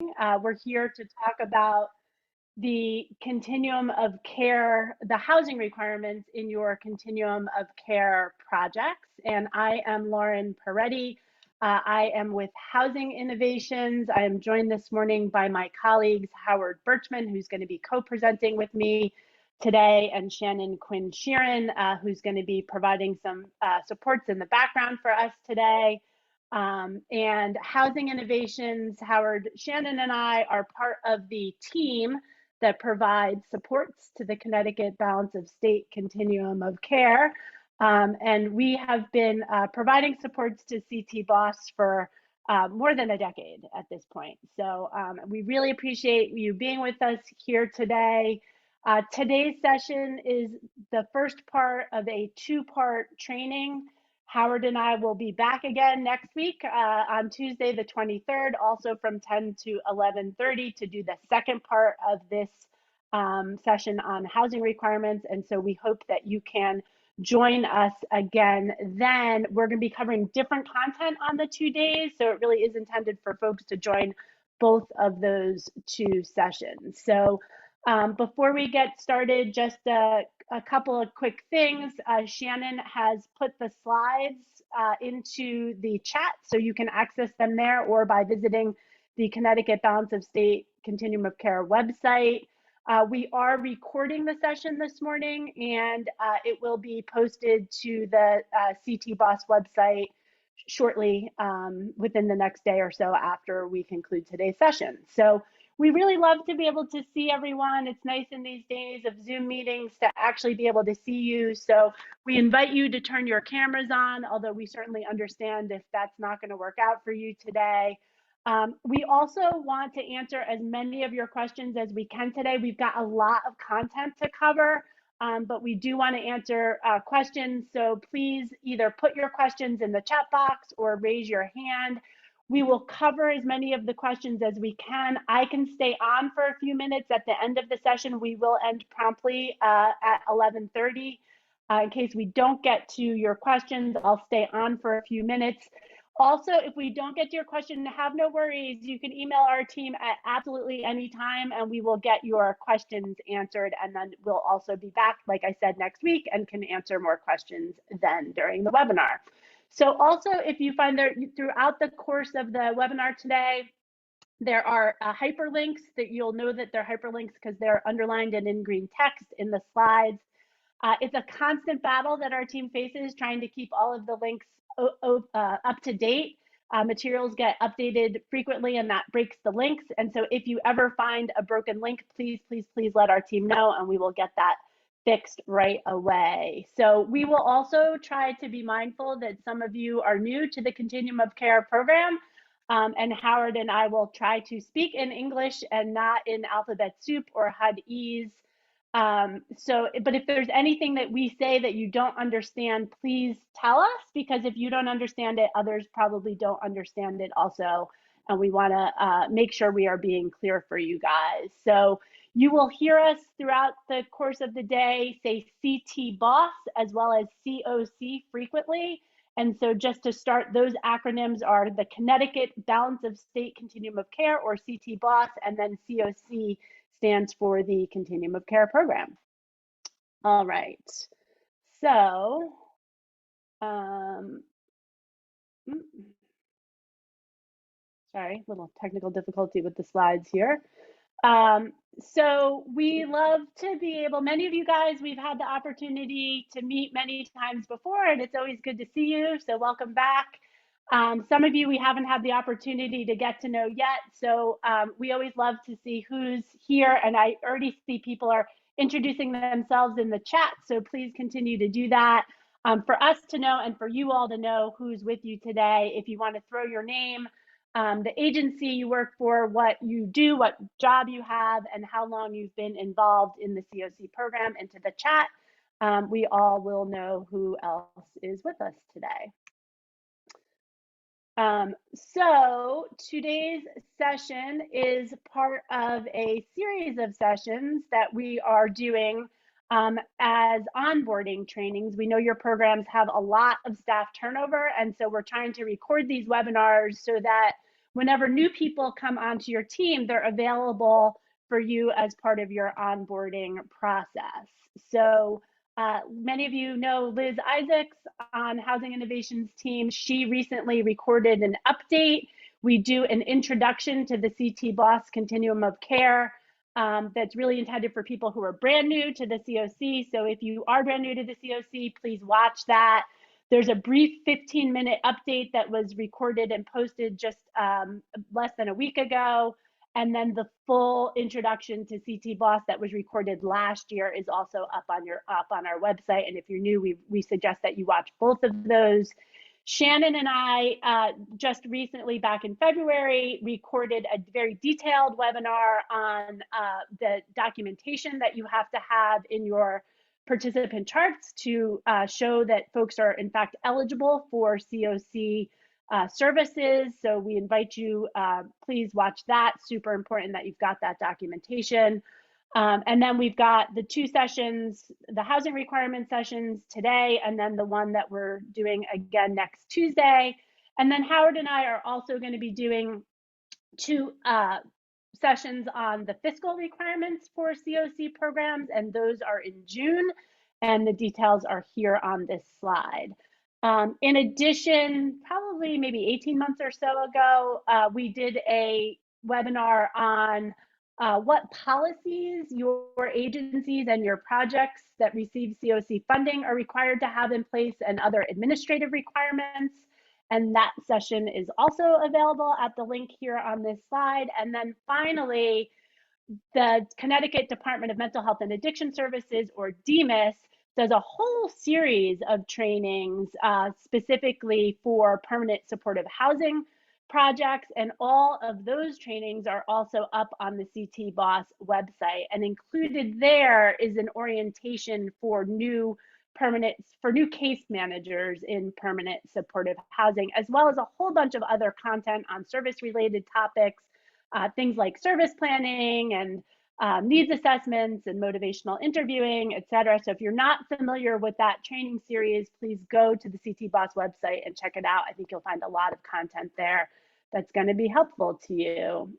We're here to talk about the continuum of care, the housing requirements in your continuum of care projects. And I am Lauren Peretti. I am with Housing Innovations. I am joined this morning by my colleagues, Howard Birchman, who's going to be co-presenting with me today, and Shannon Quinn Sheeran, who's going to be providing some supports in the background for us today. And Housing Innovations, Howard, Shannon, and I are part of the team that provides supports to the Connecticut Balance of State Continuum of Care. And we have been providing supports to CT BOSS for more than a decade at this point. So we really appreciate you being with us here today. Today's session is the first part of a two-part training. Howard and I will be back again next week on Tuesday, the 23rd, also from 10 to 11:30 to do the second part of this session on housing requirements. And so we hope that you can join us again then. We're going to be covering different content on the 2 days, so it really is intended for folks to join both of those two sessions. So before we get started, just a couple of quick things. Shannon has put the slides into the chat, so you can access them there or by visiting the Connecticut Balance of State Continuum of Care website. We are recording the session this morning, and it will be posted to the CT BOSS website shortly within the next day or so after we conclude today's session. So we really love to be able to see everyone. It's nice in these days of Zoom meetings to actually be able to see you. So we invite you to turn your cameras on, although we certainly understand if that's not going to work out for you today. We also want to answer as many of your questions as we can today. We've got a lot of content to cover, but we do want to answer questions. So please either put your questions in the chat box or raise your hand. We will cover as many of the questions as we can. I can stay on for a few minutes at the end of the session. We will end promptly at 11:30. In case we don't get to your questions, I'll stay on for a few minutes. Also, if we don't get to your question, have no worries. You can email our team at absolutely any time and we will get your questions answered. And then we'll also be back, like I said, next week and can answer more questions then during the webinar. So also, if you find that throughout the course of the webinar today, there are hyperlinks that you'll know that they're hyperlinks because they're underlined and in green text in the slides. It's a constant battle that our team faces trying to keep all of the links up to date. Materials get updated frequently and that breaks the links. And so if you ever find a broken link, please, please, please let our team know and we will get that fixed right away. So we will also try to be mindful that some of you are new to the Continuum of Care program, and Howard and I will try to speak in English and not in alphabet soup or HUD-ES. But if there's anything that we say that you don't understand, please tell us, because if you don't understand it, others probably don't understand it also. And we want to make sure we are being clear for you guys. So you will hear us throughout the course of the day say CT BOSS as well as CoC frequently. And so just to start, those acronyms are the Connecticut Balance of State Continuum of Care, or CT BOSS, and then CoC stands for the Continuum of Care program. All right. So, sorry, little technical difficulty with the slides here. So we love to be able, many of you guys, we've had the opportunity to meet many times before, and it's always good to see you, so welcome back. Some of you we haven't had the opportunity to get to know yet, so we always love to see who's here, and I already see people are introducing themselves in the chat, so please continue to do that. For us to know and for you all to know who's with you today, if you want to throw your name, the agency you work for, what you do, what job you have, and how long you've been involved in the CoC program into the chat, we all will know who else is with us today. So today's session is part of a series of sessions that we are doing as onboarding trainings. We know your programs have a lot of staff turnover, and so we're trying to record these webinars so that whenever new people come onto your team, they're available for you as part of your onboarding process. So many of you know Liz Isaacs on Housing Innovations team. She recently recorded an update. We do an introduction to the CT BOSS continuum of care that's really intended for people who are brand new to the COC. So if you are brand new to the COC, please watch that. There's a brief 15-minute update that was recorded and posted just less than a week ago. And then the full introduction to CT BOSS that was recorded last year is also up on our website. And if you're new, we suggest that you watch both of those. Shannon and I just recently, back in February, recorded a very detailed webinar on the documentation that you have to have in your participant charts to show that folks are in fact eligible for CoC services. So we invite you, please watch that. Super important that you've got that documentation. And then we've got the 2 sessions, the housing requirement sessions today, and then the one that we're doing again next Tuesday. And then Howard and I are also going to be doing 2 sessions on the fiscal requirements for CoC programs, and those are in June, and the details are here on this slide. In addition, probably maybe 18 months or so ago, we did a webinar on what policies your agencies and your projects that receive CoC funding are required to have in place and other administrative requirements. And that session is also available at the link here on this slide. And then finally, the Connecticut Department of Mental Health and Addiction Services, or DMIS, does a whole series of trainings specifically for permanent supportive housing projects, and all of those trainings are also up on the CT BOSS website. And included there is an orientation for new case managers in permanent supportive housing, as well as a whole bunch of other content on service-related topics, things like service planning and needs assessments and motivational interviewing, et cetera. So if you're not familiar with that training series, please go to the CT BOSS website and check it out. I think you'll find a lot of content there that's going to be helpful to you.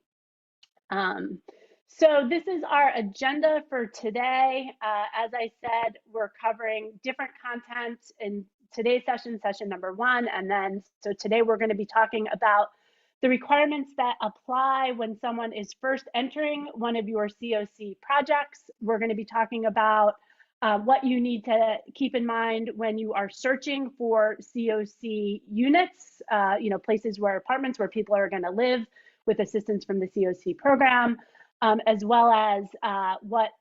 So this is our agenda for today. As I said, we're covering different content in today's session, session number 1. And then, so today we're going to be talking about the requirements that apply when someone is first entering one of your CoC projects. We're going to be talking about what you need to keep in mind when you are searching for CoC units, places where apartments where people are going to live with assistance from the CoC program, as well as what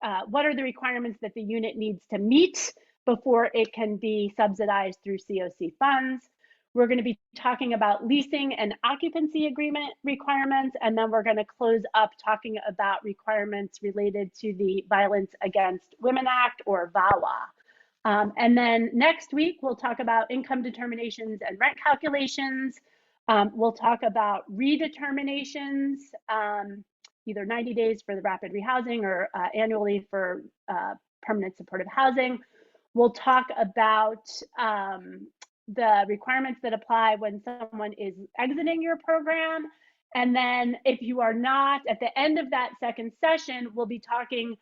are the requirements that the unit needs to meet before it can be subsidized through CoC funds. We're going to be talking about leasing and occupancy agreement requirements, and then we're going to close up talking about requirements related to the Violence Against Women Act, or VAWA. And then next week, we'll talk about income determinations and rent calculations. We'll talk about redeterminations, either 90 days for the rapid rehousing or annually for permanent supportive housing. We'll talk about the requirements that apply when someone is exiting your program. And then if you are not, at the end of that second session, we'll be talking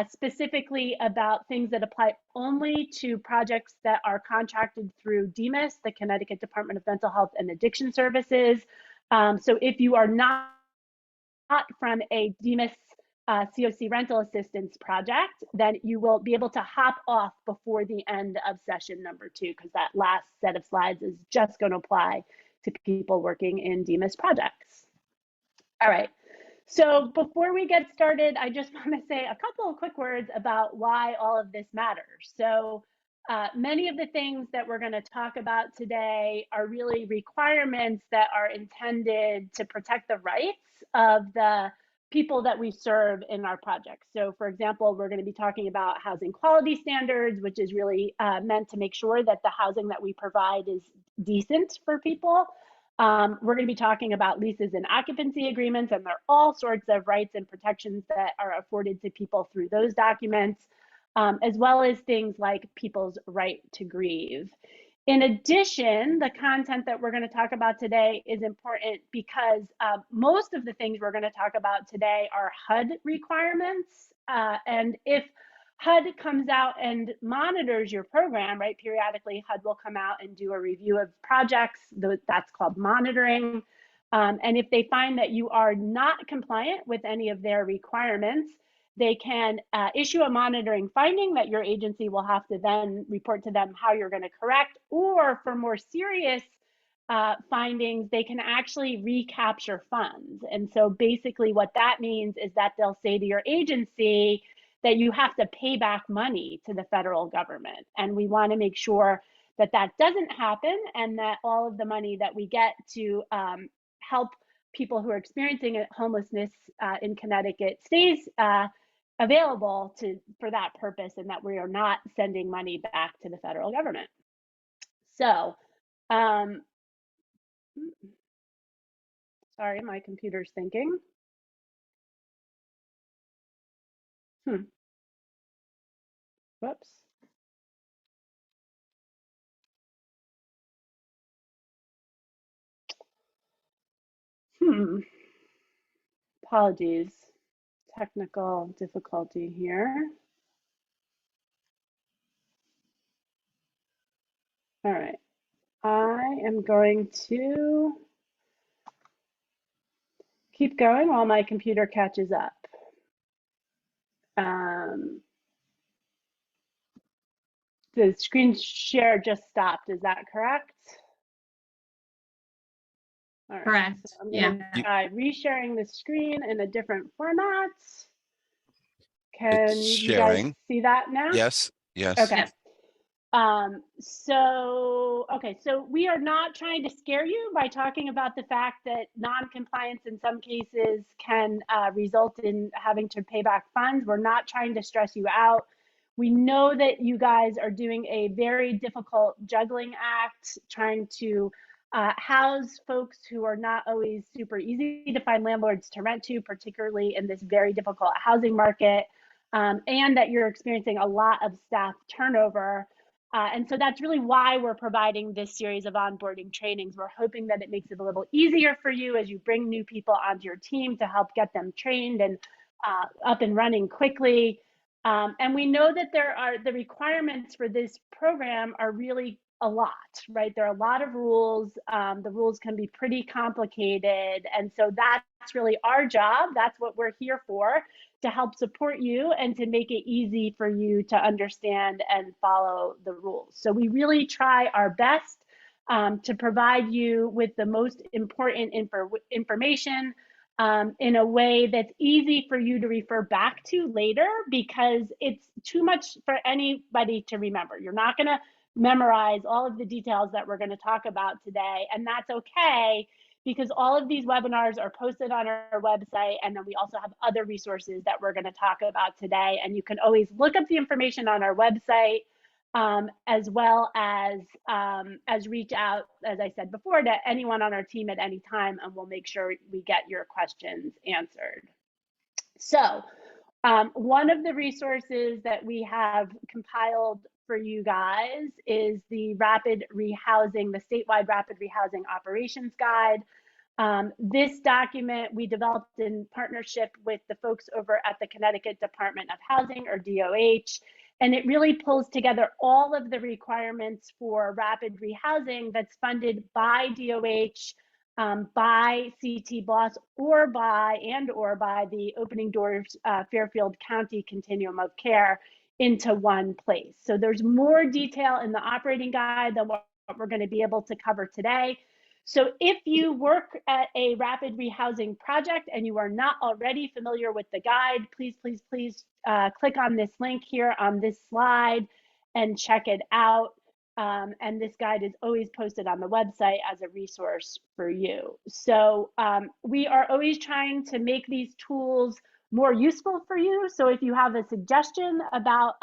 specifically about things that apply only to projects that are contracted through DMIS, the Connecticut Department of Mental Health and Addiction Services. So if you are not from a DMIS CoC rental assistance project, then you will be able to hop off before the end of session number 2, because that last set of slides is just going to apply to people working in DMIS projects. All right. So before we get started, I just want to say a couple of quick words about why all of this matters. So many of the things that we're going to talk about today are really requirements that are intended to protect the rights of the people that we serve in our projects. So for example, we're going to be talking about housing quality standards, which is really meant to make sure that the housing that we provide is decent for people. We're going to be talking about leases and occupancy agreements, and there are all sorts of rights and protections that are afforded to people through those documents, as well as things like people's right to grieve. In addition, the content that we're going to talk about today is important because most of the things we're going to talk about today are HUD requirements. And if HUD comes out and monitors your program, right, periodically HUD will come out and do a review of projects. That's called monitoring. And if they find that you are not compliant with any of their requirements, they can issue a monitoring finding that your agency will have to then report to them how you're going to correct, or for more serious findings, they can actually recapture funds. And so basically what that means is that they'll say to your agency that you have to pay back money to the federal government. And we want to make sure that that doesn't happen, and that all of the money that we get to help people who are experiencing homelessness in Connecticut stays available for that purpose, and that we are not sending money back to the federal government. So, sorry, my computer's thinking. Whoops. Apologies. Technical difficulty here. All right. I am going to keep going while my computer catches up. The screen share just stopped. Is that correct? All right. Correct. So I'm going to try resharing the screen in a different format. Can you guys see that now? Yes. Yes. Okay. Yes. So we are not trying to scare you by talking about the fact that non-compliance in some cases can result in having to pay back funds. We're not trying to stress you out. We know that you guys are doing a very difficult juggling act, trying to house folks who are not always super easy to find landlords to rent to, particularly in this very difficult housing market, and that you're experiencing a lot of staff turnover. And so that's really why we're providing this series of onboarding trainings. We're hoping that it makes it a little easier for you as you bring new people onto your team to help get them trained and up and running quickly. And we know that the requirements for this program are really a lot, right? There are a lot of rules. The rules can be pretty complicated. And so that's really our job. That's what we're here for, to help support you and to make it easy for you to understand and follow the rules. So we really try our best to provide you with the most important information in a way that's easy for you to refer back to later, because it's too much for anybody to remember. You're not going to memorize all of the details that we're going to talk about today, and that's okay, because all of these webinars are posted on our website, and then we also have other resources that we're going to talk about today. And you can always look up the information on our website, as well as reach out, as I said before, to anyone on our team at any time, and we'll make sure we get your questions answered. So one of the resources that we have compiled for you guys is the Rapid Rehousing, the statewide Rapid Rehousing Operations Guide. This document we developed in partnership with the folks over at the Connecticut Department of Housing, or DOH, and it really pulls together all of the requirements for rapid rehousing that's funded by DOH, by CT BOSS, or by the Opening Doors Fairfield County Continuum of Care into one place. So there's more detail in the operating guide than what we're going to be able to cover today. So if you work at a rapid rehousing project and you are not already familiar with the guide, please click on this link here on this slide and check it out. And this guide is always posted on the website as a resource for you. So we are always trying to make these tools more useful for you. So if you have a suggestion about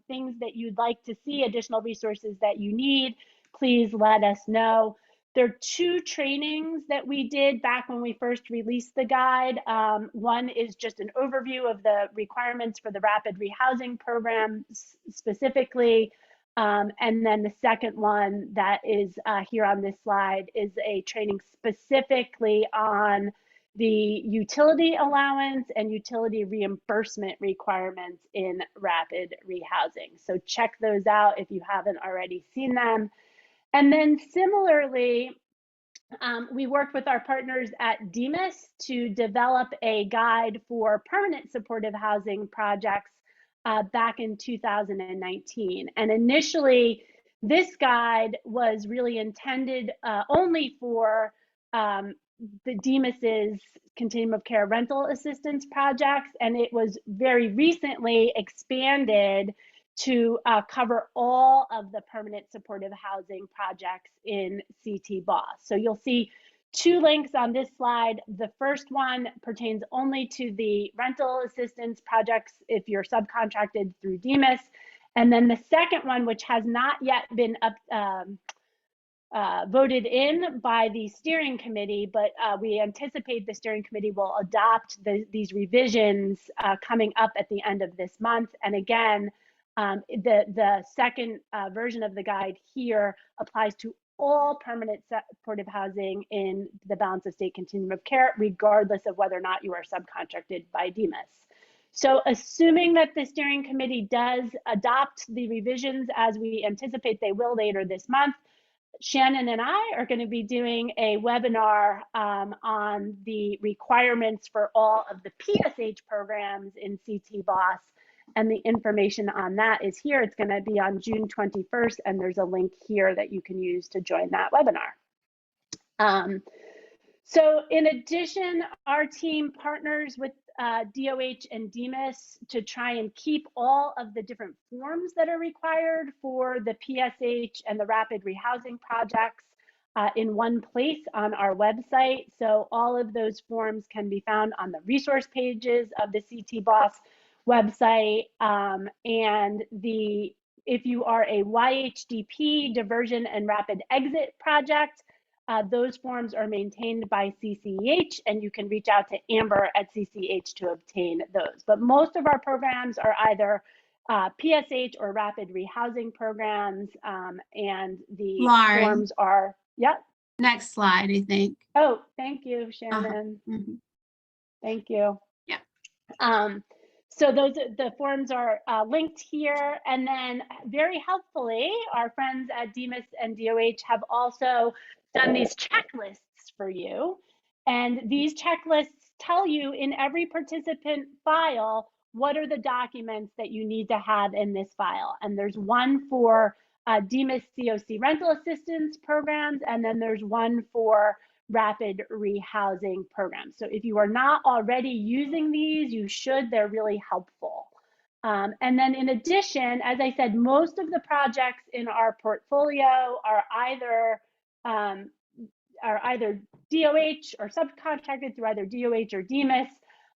things that you'd like to see, additional resources that you need, please let us know. There are two trainings that we did back when we first released the guide. One is just an overview of the requirements for the rapid rehousing program specifically. And then the second one that is here on this slide is a training specifically on the utility allowance and utility reimbursement requirements in rapid rehousing. So check those out if you haven't already seen them. And then similarly, we worked with our partners at DEMIS to develop a guide for permanent supportive housing projects back in 2019. And initially, this guide was really intended only for the DEMIS's continuum of care rental assistance projects, and it was very recently expanded to cover all of the permanent supportive housing projects in CT BOSS. So you'll see two links on this slide. The first one pertains only to the rental assistance projects if you're subcontracted through DEMIS. And then the second one, which has not yet been voted in by the steering committee, but we anticipate the steering committee will adopt these revisions coming up at the end of this month. And again, the second version of the guide here applies to all permanent supportive housing in the balance of state continuum of care, regardless of whether or not you are subcontracted by DEMIS. So assuming that the steering committee does adopt the revisions as we anticipate they will later this month, Shannon and I are going to be doing a webinar on the requirements for all of the PSH programs in CT BOSS, and the information on that is here. It's going to be on June 21st, and there's a link here that you can use to join that webinar. So in addition, our team partners with DOH and DEMIS to try and keep all of the different forms that are required for the PSH and the rapid rehousing projects in one place on our website. So all of those forms can be found on the resource pages of the CT BOSS website. And if you are a YHDP diversion and rapid exit project, those forms are maintained by CCEH, and you can reach out to Amber at CCEH to obtain those. But most of our programs are either PSH or rapid rehousing programs, and the Lauren, forms are, yep. Next slide, I think. Oh, thank you, Shannon. Thank you. Yeah. So the forms are linked here, and then very helpfully, our friends at DEMIS and DOH have also done these checklists for you. And these checklists tell you in every participant file, what are the documents that you need to have in this file. And there's one for DEMIS CoC rental assistance programs, and then there's one for rapid rehousing programs. So if you are not already using these, you should. They're really helpful. And then in addition, as I said, most of the projects in our portfolio are either DOH or subcontracted through either DOH or DEMIS,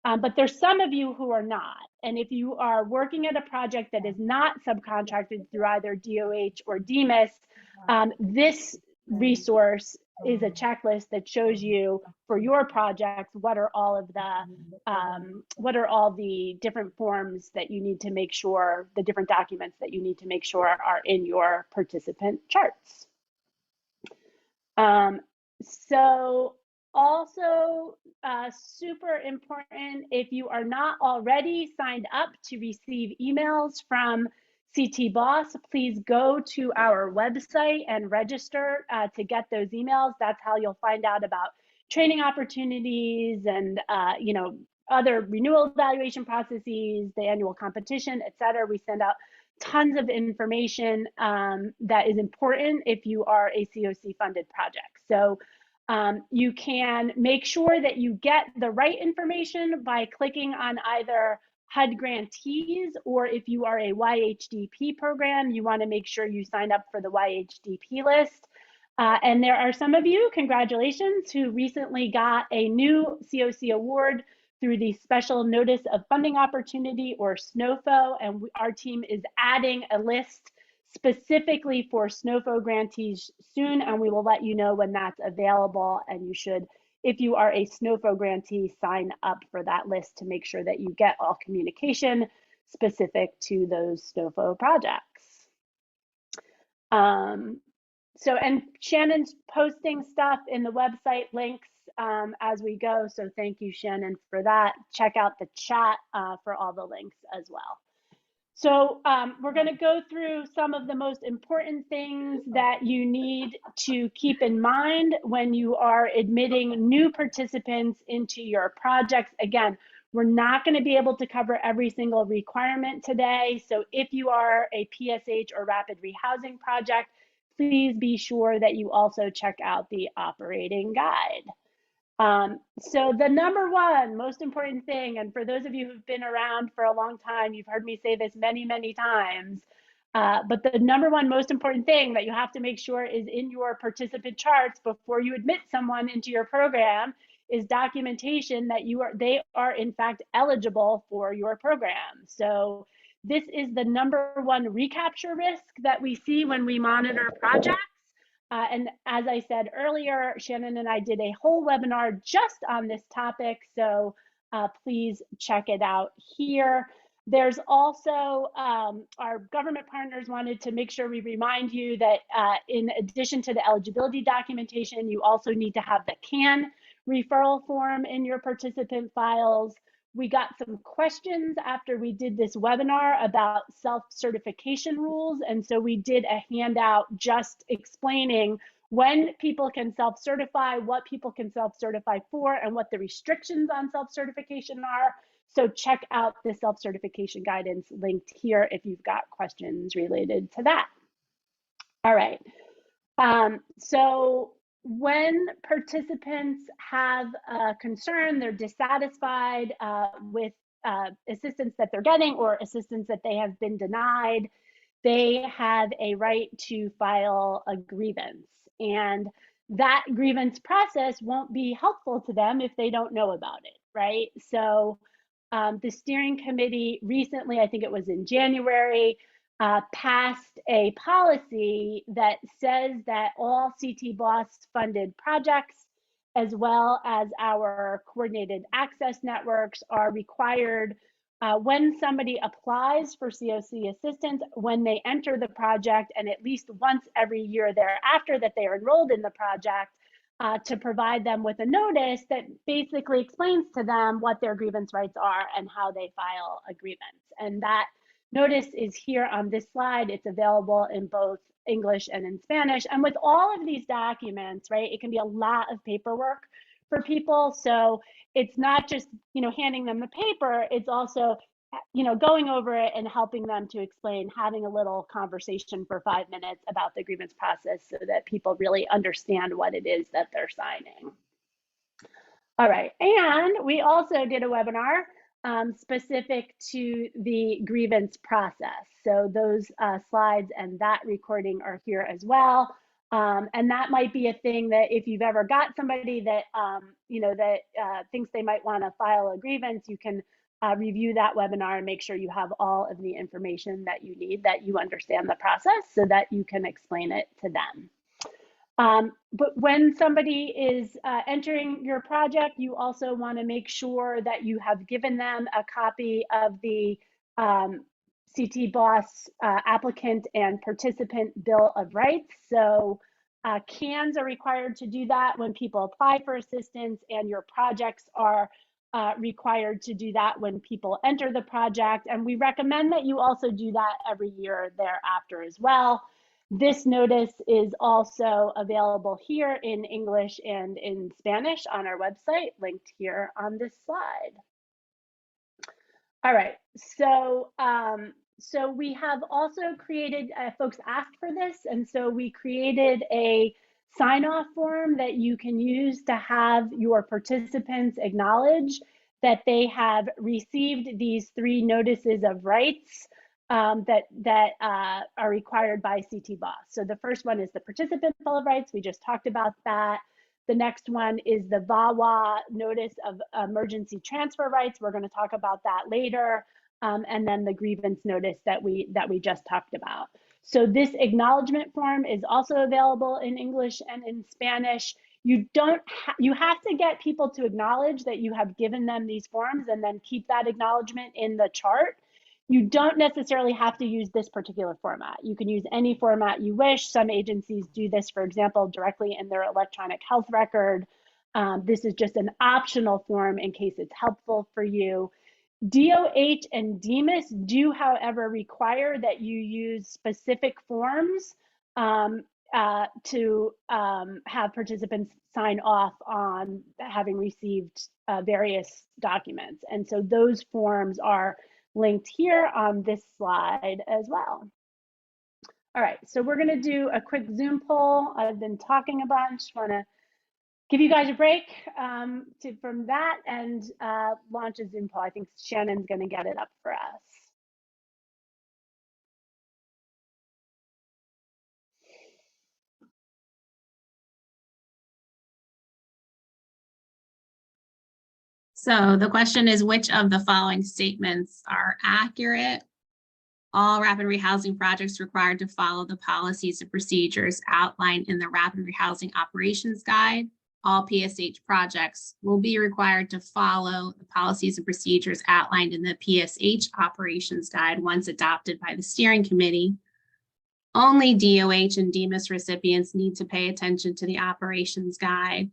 but there's some of you who are not. And if you are working at a project that is not subcontracted through either DOH or DEMIS, this resource is a checklist that shows you for your projects what are all the different forms that you need to make sure, the different documents that you need to make sure are in your participant charts. So also super important, if you are not already signed up to receive emails from CT BOSS, please go to our website and register to get those emails. That's how you'll find out about training opportunities and other renewal evaluation processes, the annual competition, et cetera. We send out tons of information that is important if you are a CoC funded project. So you can make sure that you get the right information by clicking on either HUD grantees, or if you are a YHDP program, you want to make sure you sign up for the YHDP list. And there are some of you, congratulations, who recently got a new CoC award through the Special Notice of Funding Opportunity, or SNOFO, and our team is adding a list specifically for SNOFO grantees soon, and we will let you know when that's available. And you should, if you are a SNOFO grantee, sign up for that list to make sure that you get all communication specific to those SNOFO projects. And Shannon's posting stuff in the website links as we go. So thank you, Shannon, for that. Check out the chat for all the links as well. So we're going to go through some of the most important things that you need to keep in mind when you are admitting new participants into your projects. Again, we're not going to be able to cover every single requirement today. So if you are a PSH or rapid rehousing project, please be sure that you also check out the operating guide. So the number one most important thing, and for those of you who've been around for a long time, you've heard me say this many, many times, but the number one most important thing that you have to make sure is in your participant charts before you admit someone into your program is documentation that they are in fact eligible for your program. So this is the number one recapture risk that we see when we monitor projects. And as I said earlier, Shannon and I did a whole webinar just on this topic, so please check it out here. There's also our government partners wanted to make sure we remind you that in addition to the eligibility documentation, you also need to have the CAN referral form in your participant files. We got some questions after we did this webinar about self-certification rules. And so we did a handout just explaining when people can self-certify, what people can self-certify for, and what the restrictions on self-certification are. So check out the self-certification guidance linked here if you've got questions related to that. All right. So when participants have a concern, they're dissatisfied with assistance that they're getting or assistance that they have been denied, they have a right to file a grievance. And that grievance process won't be helpful to them if they don't know about it, right? So the steering committee recently, I think it was in January, passed a policy that says that all CT BOSS funded projects, as well as our coordinated access networks, are required when somebody applies for COC assistance, when they enter the project, and at least once every year thereafter that they are enrolled in the project, to provide them with a notice that basically explains to them what their grievance rights are and how they file a grievance. And that notice is here on this slide. It's available in both English and in Spanish. And with all of these documents, right, it can be a lot of paperwork for people. So it's not just, handing them the paper, it's also, going over it and helping them to explain, having a little conversation for 5 minutes about the grievance process so that people really understand what it is that they're signing. All right, and we also did a webinar specific to the grievance process. So those slides and that recording are here as well. And that might be a thing that if you've ever got somebody that, thinks they might want to file a grievance, you can review that webinar and make sure you have all of the information that you need, that you understand the process so that you can explain it to them. But when somebody is entering your project, you also want to make sure that you have given them a copy of the CT BOSS applicant and participant Bill of Rights. So CANs are required to do that when people apply for assistance, and your projects are required to do that when people enter the project. And we recommend that you also do that every year thereafter as well. This notice is also available here in English and in Spanish on our website, linked here on this slide. All right, so so we have also created, folks asked for this, and so we created a sign-off form that you can use to have your participants acknowledge that they have received these 3 notices of rights that are required by CT BOSS. So the first one is the Participant Bill of Rights. We just talked about that. The next one is the VAWA Notice of Emergency Transfer Rights. We're going to talk about that later. And then the grievance notice that we just talked about. So this acknowledgement form is also available in English and in Spanish. You have to get people to acknowledge that you have given them these forms and then keep that acknowledgement in the chart. You don't necessarily have to use this particular format. You can use any format you wish. Some agencies do this, for example, directly in their electronic health record. This is just an optional form in case it's helpful for you. DOH and DEMIS do, however, require that you use specific forms to have participants sign off on having received various documents. And so those forms are linked here on this slide as well. All right, so we're gonna do a quick Zoom poll. I've been talking a bunch, wanna give you guys a break from that and launch a Zoom poll. I think Shannon's gonna get it up for us. So the question is, which of the following statements are accurate? All rapid rehousing projects required to follow the policies and procedures outlined in the Rapid Rehousing Operations Guide. All PSH projects will be required to follow the policies and procedures outlined in the PSH Operations Guide once adopted by the steering committee. Only DOH and DEMIS recipients need to pay attention to the Operations Guide.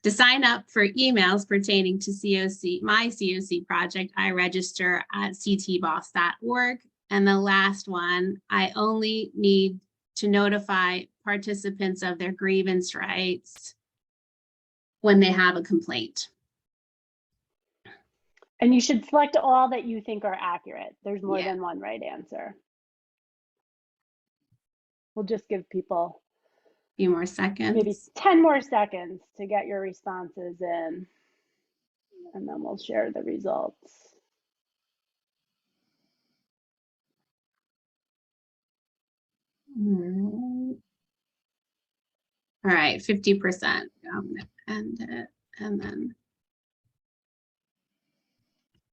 To sign up for emails pertaining to my CoC project, I register at ctboss.org. And the last one, I only need to notify participants of their grievance rights when they have a complaint. And you should select all that you think are accurate. There's more than one right answer. We'll just give people a few more seconds. Maybe 10 more seconds to get your responses in, and then we'll share the results. All right, 50%. I'm gonna end it and then.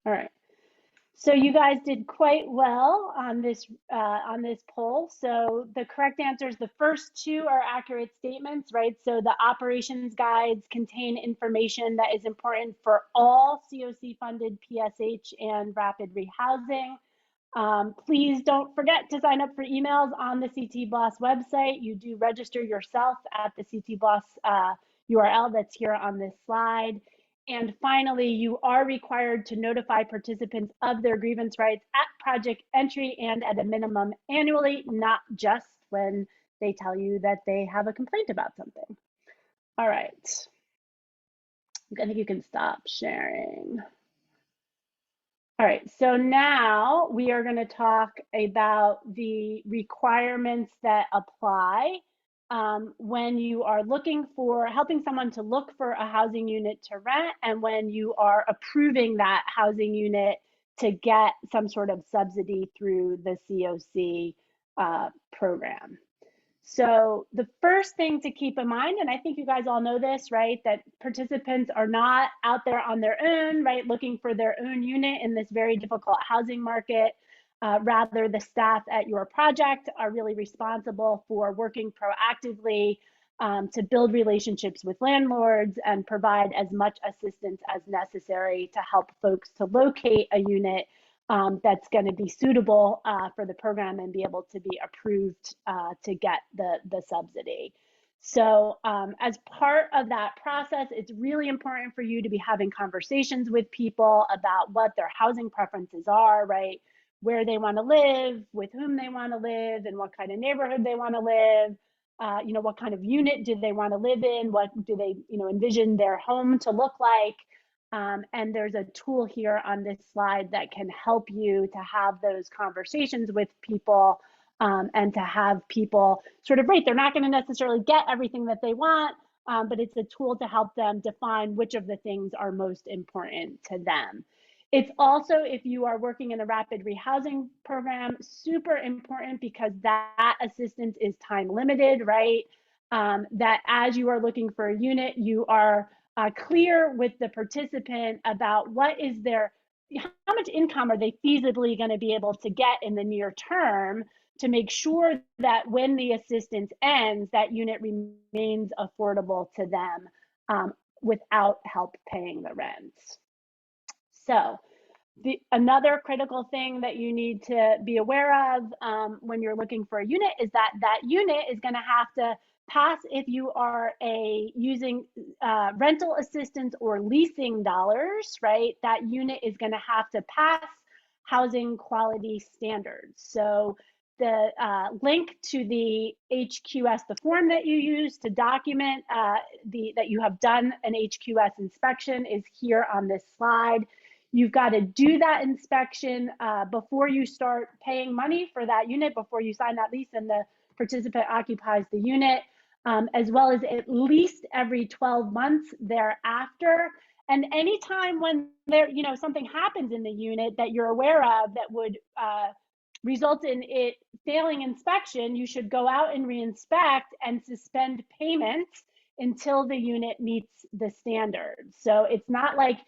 All right. So you guys did quite well on this poll. So the correct answers, the first two are accurate statements, right? So the operations guides contain information that is important for all CoC funded PSH and rapid rehousing. Please don't forget to sign up for emails on the CT Boss website. You do register yourself at the CT Boss URL that's here on this slide. And finally, you are required to notify participants of their grievance rights at project entry and at a minimum annually, not just when they tell you that they have a complaint about something. All right. I think you can stop sharing. All right, so now we are going to talk about the requirements that apply when you are helping someone to look for a housing unit to rent, and when you are approving that housing unit to get some sort of subsidy through the CoC program. So the first thing to keep in mind, and I think you guys all know this, right, that participants are not out there on their own, right, looking for their own unit in this very difficult housing market. Rather, the staff at your project are really responsible for working proactively to build relationships with landlords and provide as much assistance as necessary to help folks to locate a unit that's going to be suitable for the program and be able to be approved to get the subsidy. So as part of that process, it's really important for you to be having conversations with people about what their housing preferences are, right? Where they want to live, with whom they want to live, and what kind of neighborhood they want to live. What kind of unit do they want to live in? What do they, envision their home to look like? And there's a tool here on this slide that can help you to have those conversations with people and to have people sort of, right, they're not going to necessarily get everything that they want, but it's a tool to help them define which of the things are most important to them. It's also, if you are working in a rapid rehousing program, super important because that assistance is time limited, right? That as you are looking for a unit, you are clear with the participant about how much income are they feasibly going to be able to get in the near term to make sure that when the assistance ends, that unit remains affordable to them without help paying the rent. So Another critical thing that you need to be aware of when you're looking for a unit is that that unit is going to have to pass, if you are using rental assistance or leasing dollars, right? That unit is going to have to pass housing quality standards. So the link to the HQS, the form that you use to document that you have done an HQS inspection, is here on this slide. You've got to do that inspection before you start paying money for that unit, before you sign that lease and the participant occupies the unit, as well as at least every 12 months thereafter. And anytime when there, something happens in the unit that you're aware of that would result in it failing inspection, you should go out and reinspect and suspend payments until the unit meets the standards. So it's not like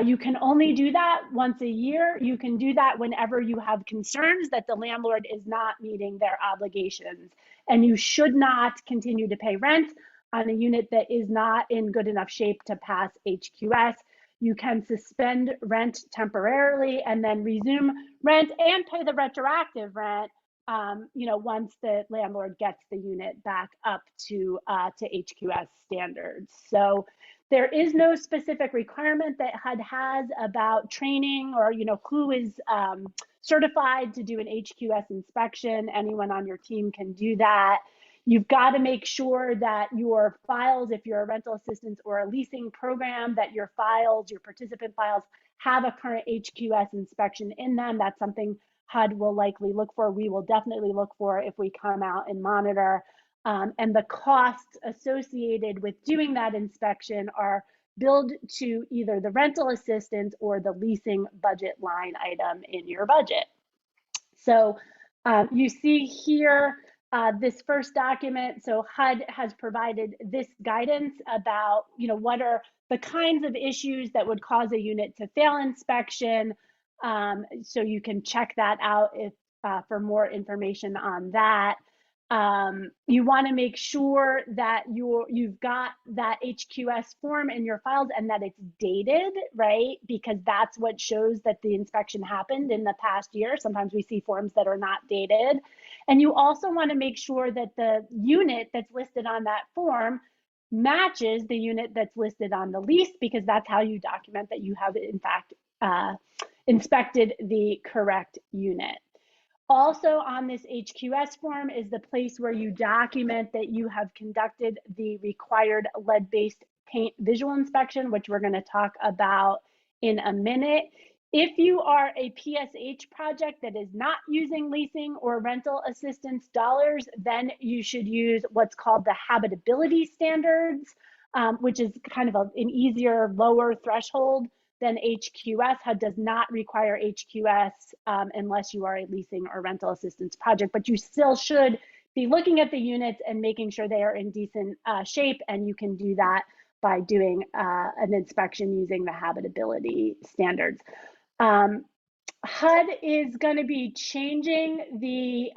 you can only do that once a year. You can do that whenever you have concerns that the landlord is not meeting their obligations. And you should not continue to pay rent on a unit that is not in good enough shape to pass HQS. You can suspend rent temporarily and then resume rent and pay the retroactive rent, once the landlord gets the unit back up to HQS standards. So there is no specific requirement that HUD has about training or, who is certified to do an HQS inspection. Anyone on your team can do that. You've got to make sure that your files, if you're a rental assistance or a leasing program, that your files, your participant files, have a current HQS inspection in them. That's something HUD will likely look for. We will definitely look for if we come out and monitor. And the costs associated with doing that inspection are billed to either the rental assistance or the leasing budget line item in your budget. So you see here this first document. So HUD has provided this guidance about, what are the kinds of issues that would cause a unit to fail inspection. So you can check that out if for more information on that. You want to make sure that you've got that HQS form in your files and that it's dated, right? Because that's what shows that the inspection happened in the past year. Sometimes we see forms that are not dated. And you also want to make sure that the unit that's listed on that form matches the unit that's listed on the lease, because that's how you document that you have, in fact, inspected the correct unit. Also on this HQS form is the place where you document that you have conducted the required lead-based paint visual inspection, which we're going to talk about in a minute. If you are a PSH project that is not using leasing or rental assistance dollars, then you should use what's called the habitability standards, which is kind of an easier, lower threshold than HQS. HUD does not require HQS unless you are a leasing or rental assistance project, but you still should be looking at the units and making sure they are in decent shape, and you can do that by doing an inspection using the habitability standards. HUD is going to be changing the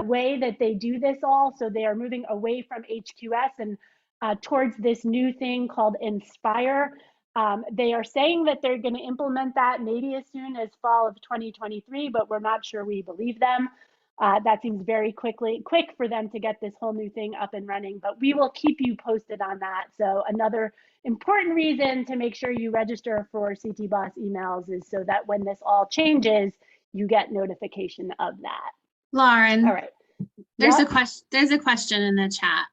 way that they do this all, so they are moving away from HQS and towards this new thing called Inspire. They are saying that they're going to implement that maybe as soon as fall of 2023, but we're not sure we believe them. That seems very quick for them to get this whole new thing up and running, but we will keep you posted on that. So another important reason to make sure you register for CT Boss emails is so that when this all changes, you get notification of that. Lauren, all right. There's a question in the chat.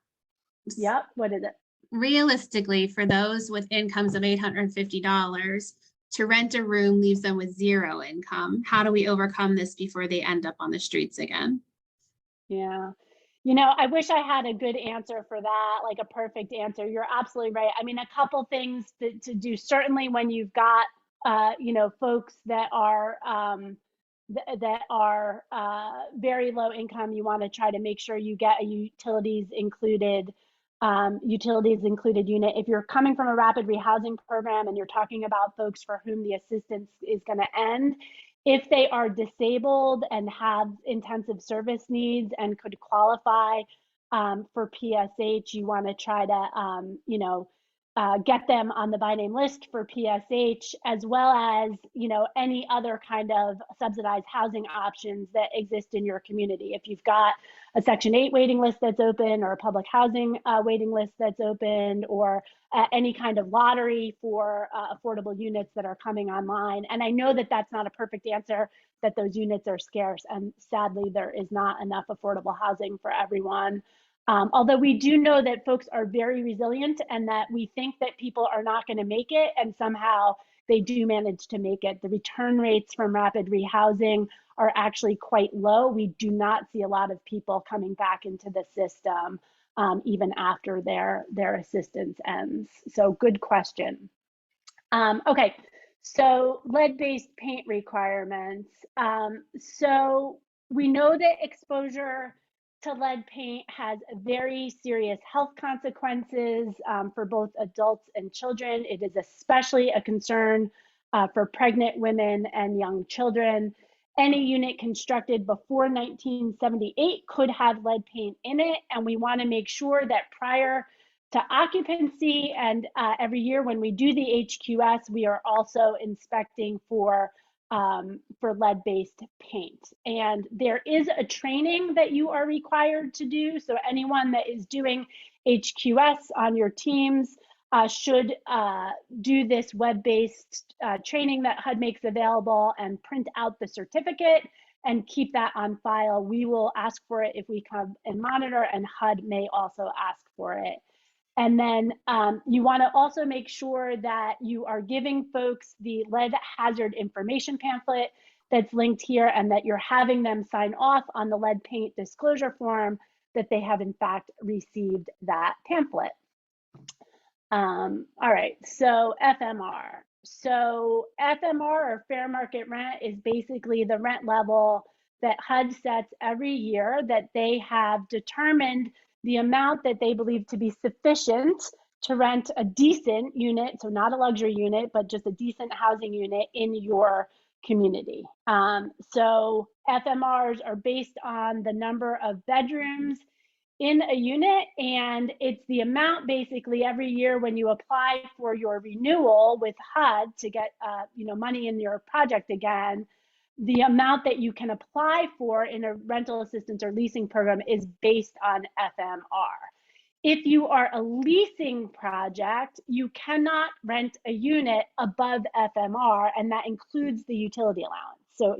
Yep. What is it? Realistically, for those with incomes of $850, to rent a room leaves them with zero income. How do we overcome this before they end up on the streets again? Yeah. I wish I had a good answer for that, like a perfect answer. You're absolutely right. I mean, a couple things to do. Certainly when you've got, folks that are very low income, you want to try to make sure you get a utilities included unit. If you're coming from a rapid rehousing program and you're talking about folks for whom the assistance is going to end, if they are disabled and have intensive service needs and could qualify for PSH, you want to try to, get them on the by name list for PSH, as well as, you know, any other kind of subsidized housing options that exist in your community. If you've got a Section 8 waiting list that's open, or a public housing waiting list that's open, or any kind of lottery for affordable units that are coming online. And I know that that's not a perfect answer, that those units are scarce, and sadly there is not enough affordable housing for everyone. Although we do know that folks are very resilient, and that we think that people are not going to make it, and somehow they do manage to make it. The return rates from rapid rehousing are actually quite low. We do not see a lot of people coming back into the system even after their assistance ends. So good question. Okay, so lead-based paint requirements. So we know that exposure to lead paint has very serious health consequences for both adults and children. It is especially a concern for pregnant women and young children. Any unit constructed before 1978 could have lead paint in it, and we want to make sure that prior to occupancy and every year when we do the HQS, we are also inspecting for lead-based paint. And there is a training that you are required to do. So anyone that is doing HQS on your teams should do this web-based training that HUD makes available, and print out the certificate and keep that on file. We will ask for it if we come and monitor, and HUD may also ask for it. And then you want to also make sure that you are giving folks the lead hazard information pamphlet that's linked here, and that you're having them sign off on the lead paint disclosure form that they have in fact received that pamphlet. All right, so FMR. So FMR, or fair market rent, is basically the rent level that HUD sets every year that they have determined the amount that they believe to be sufficient to rent a decent unit, so not a luxury unit, but just a decent housing unit in your community. So FMRs are based on the number of bedrooms in a unit, and it's the amount basically every year when you apply for your renewal with HUD to get money in your project again. The amount that you can apply for in a rental assistance or leasing program is based on FMR. If you are a leasing project, you cannot rent a unit above FMR, and that includes the utility allowance. So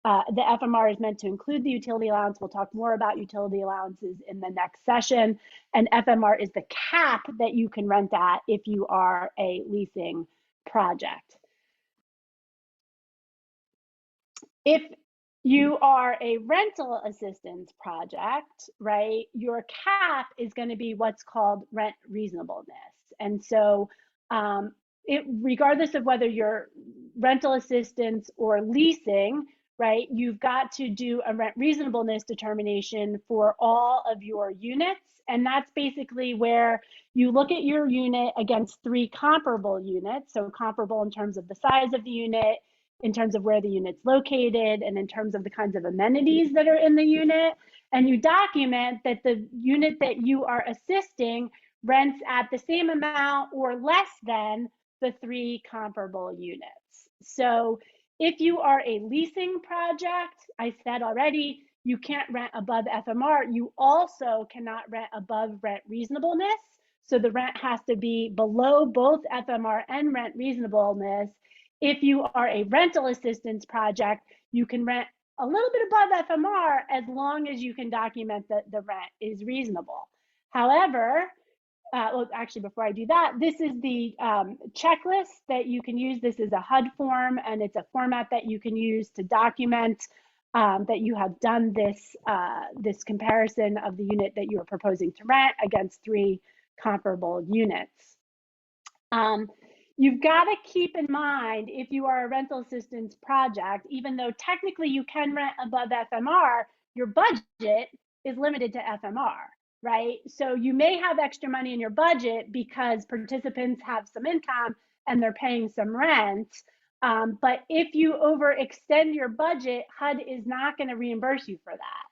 the FMR is meant to include the utility allowance. We'll talk more about utility allowances in the next session. And FMR is the cap that you can rent at if you are a leasing project. If you are a rental assistance project, right, your cap is going to be what's called rent reasonableness. And so regardless of whether you're rental assistance or leasing, right, you've got to do a rent reasonableness determination for all of your units. And that's basically where you look at your unit against 3 comparable units. So comparable in terms of the size of the unit, in terms of where the unit's located, and in terms of the kinds of amenities that are in the unit. And you document that the unit that you are assisting rents at the same amount or less than the 3 comparable units. So if you are a leasing project, I said already, you can't rent above FMR. You also cannot rent above rent reasonableness. So the rent has to be below both FMR and rent reasonableness. If you are a rental assistance project, you can rent a little bit above FMR as long as you can document that the rent is reasonable. However, well, actually, before I do that, this is the checklist that you can use. This is a HUD form, and it's a format that you can use to document that you have done this, this comparison of the unit that you are proposing to rent against 3 comparable units. You've got to keep in mind, if you are a rental assistance project, even though technically you can rent above FMR, your budget is limited to FMR, right? So you may have extra money in your budget because participants have some income and they're paying some rent. But if you overextend your budget, HUD is not going to reimburse you for that.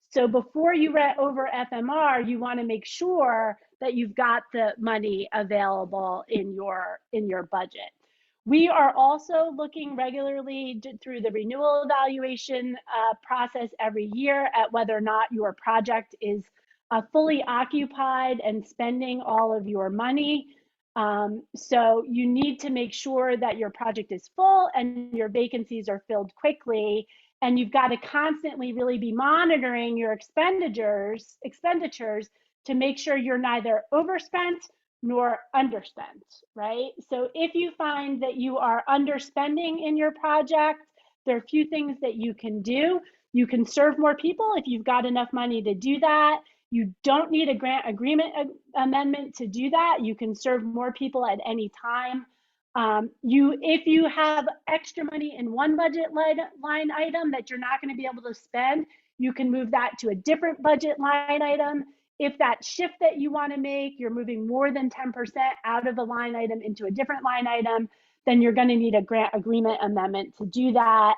So before you rent over FMR, you want to make sure that you've got the money available in your budget. We are also looking regularly through the renewal evaluation process every year at whether or not your project is fully occupied and spending all of your money. So you need to make sure that your project is full and your vacancies are filled quickly. And you've got to constantly really be monitoring your expenditures to make sure you're neither overspent nor underspent, right? So if you find that you are underspending in your project, there are a few things that you can do. You can serve more people if you've got enough money to do that. You don't need a grant agreement amendment to do that. You can serve more people at any time. If you have extra money in one budget line item that you're not going to be able to spend, you can move that to a different budget line item. If that shift that you want to make, you're moving more than 10% out of a line item into a different line item, then you're going to need a grant agreement amendment to do that.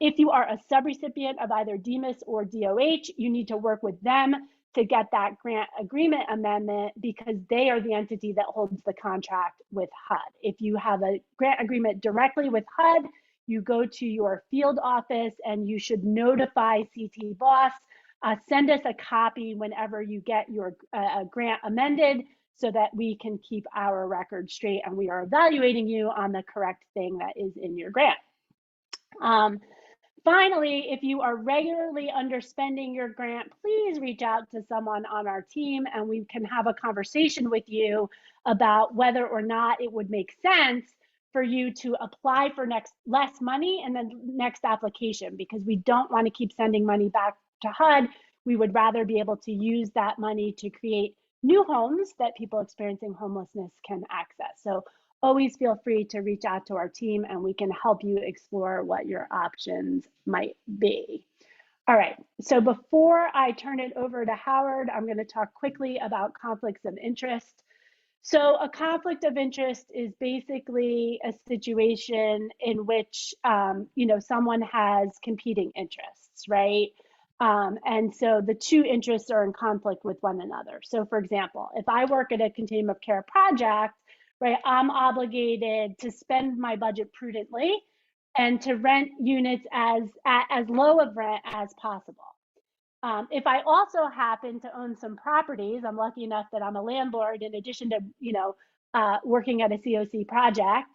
If you are a subrecipient of either DMIS or DOH, you need to work with them to get that grant agreement amendment because they are the entity that holds the contract with HUD. If you have a grant agreement directly with HUD, you go to your field office and you should notify CT Boss. Send us a copy whenever you get your grant amended so that we can keep our record straight and we are evaluating you on the correct thing that is in your grant. Finally, if you are regularly underspending your grant, please reach out to someone on our team and we can have a conversation with you about whether or not it would make sense for you to apply for less money in the next application, because we don't want to keep sending money back to HUD. We would rather be able to use that money to create new homes that people experiencing homelessness can access. So always feel free to reach out to our team and we can help you explore what your options might be. All right, so before I turn it over to Howard, I'm going to talk quickly about conflicts of interest. So a conflict of interest is basically a situation in which someone has competing interests, right? And so the two interests are in conflict with one another. So for example, if I work at a continuum of care project, right, I'm obligated to spend my budget prudently and to rent units as low of rent as possible. If I also happen to own some properties, I'm lucky enough that I'm a landlord in addition to working at a CoC project.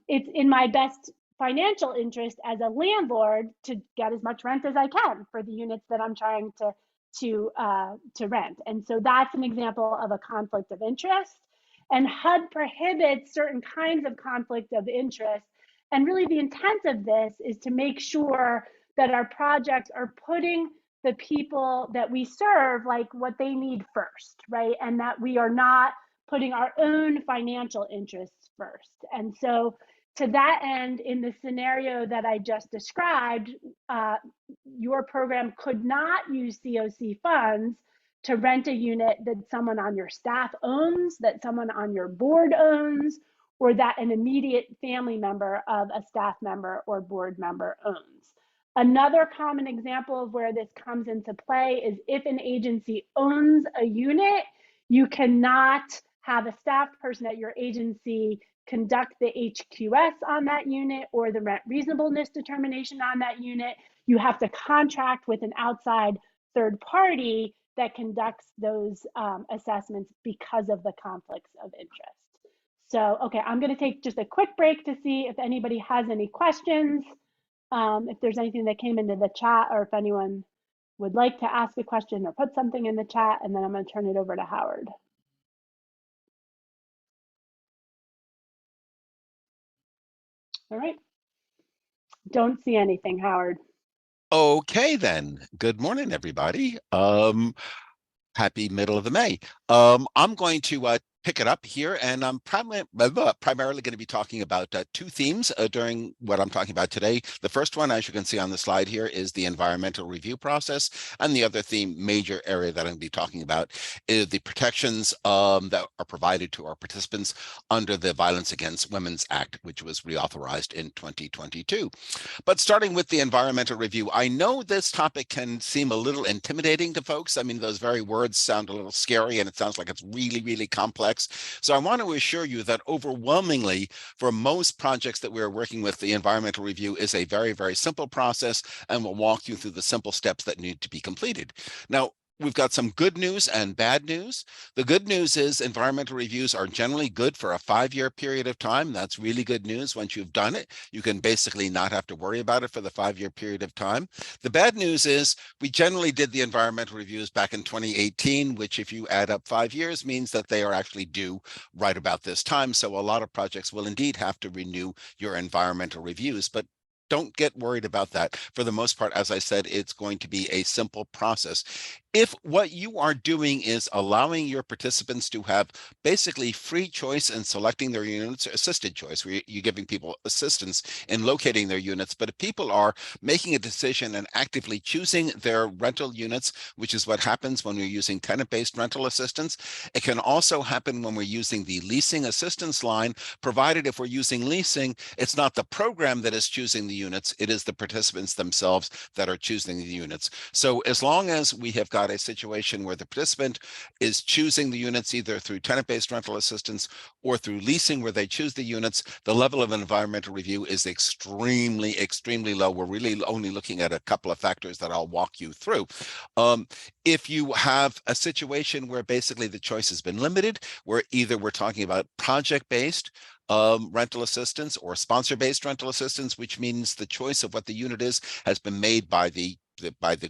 It's in my best financial interest as a landlord to get as much rent as I can for the units that I'm trying to rent. And so that's an example of a conflict of interest. And HUD prohibits certain kinds of conflict of interest. And really the intent of this is to make sure that our projects are putting the people that we serve like what they need first, right? And that we are not putting our own financial interests first. And so to that end, in the scenario that I just described, your program could not use CoC funds to rent a unit that someone on your staff owns, that someone on your board owns, or that an immediate family member of a staff member or board member owns. Another common example of where this comes into play is if an agency owns a unit, you cannot have a staff person at your agency conduct the HQS on that unit or the rent reasonableness determination on that unit. You have to contract with an outside third party that conducts those assessments because of the conflicts of interest. So, okay, I'm going to take just a quick break to see if anybody has any questions. If there's anything that came into the chat, or if anyone would like to ask a question or put something in the chat, and then I'm going to turn it over to Howard. All right. Don't see anything, Howard. Okay, then. Good morning, everybody. Happy middle of the May. I'm going to pick it up here, and I'm primarily going to be talking about two themes during what I'm talking about today. The first one, as you can see on the slide here, is the environmental review process, and the other major area that I'm going to be talking about is the protections that are provided to our participants under the Violence Against Women's Act, which was reauthorized in 2022. But starting with the environmental review, I know this topic can seem a little intimidating to folks. I mean, those very words sound a little scary, and it sounds like it's really, really complex. So I want to assure you that overwhelmingly, for most projects that we're working with, the environmental review is a very, very simple process, and we'll walk you through the simple steps that need to be completed. Now, we've got some good news and bad news. The good news is environmental reviews are generally good for a 5-year period of time. That's really good news. Once you've done it, you can basically not have to worry about it for the 5-year period of time. The bad news is we generally did the environmental reviews back in 2018, which if you add up 5 years means that they are actually due right about this time. So a lot of projects will indeed have to renew your environmental reviews, but don't get worried about that. For the most part, as I said, it's going to be a simple process. If what you are doing is allowing your participants to have basically free choice in selecting their units, assisted choice, where you're giving people assistance in locating their units, but if people are making a decision and actively choosing their rental units, which is what happens when we're using tenant-based rental assistance, it can also happen when we're using the leasing assistance line, provided if we're using leasing, it's not the program that is choosing the units, it is the participants themselves that are choosing the units. So as long as we have got a situation where the participant is choosing the units either through tenant-based rental assistance or through leasing where they choose the units, the level of environmental review is extremely, extremely low. We're really only looking at a couple of factors that I'll walk you through. If you have a situation where basically the choice has been limited, where either we're talking about project-based rental assistance or sponsor-based rental assistance, which means the choice of what the unit is has been made by the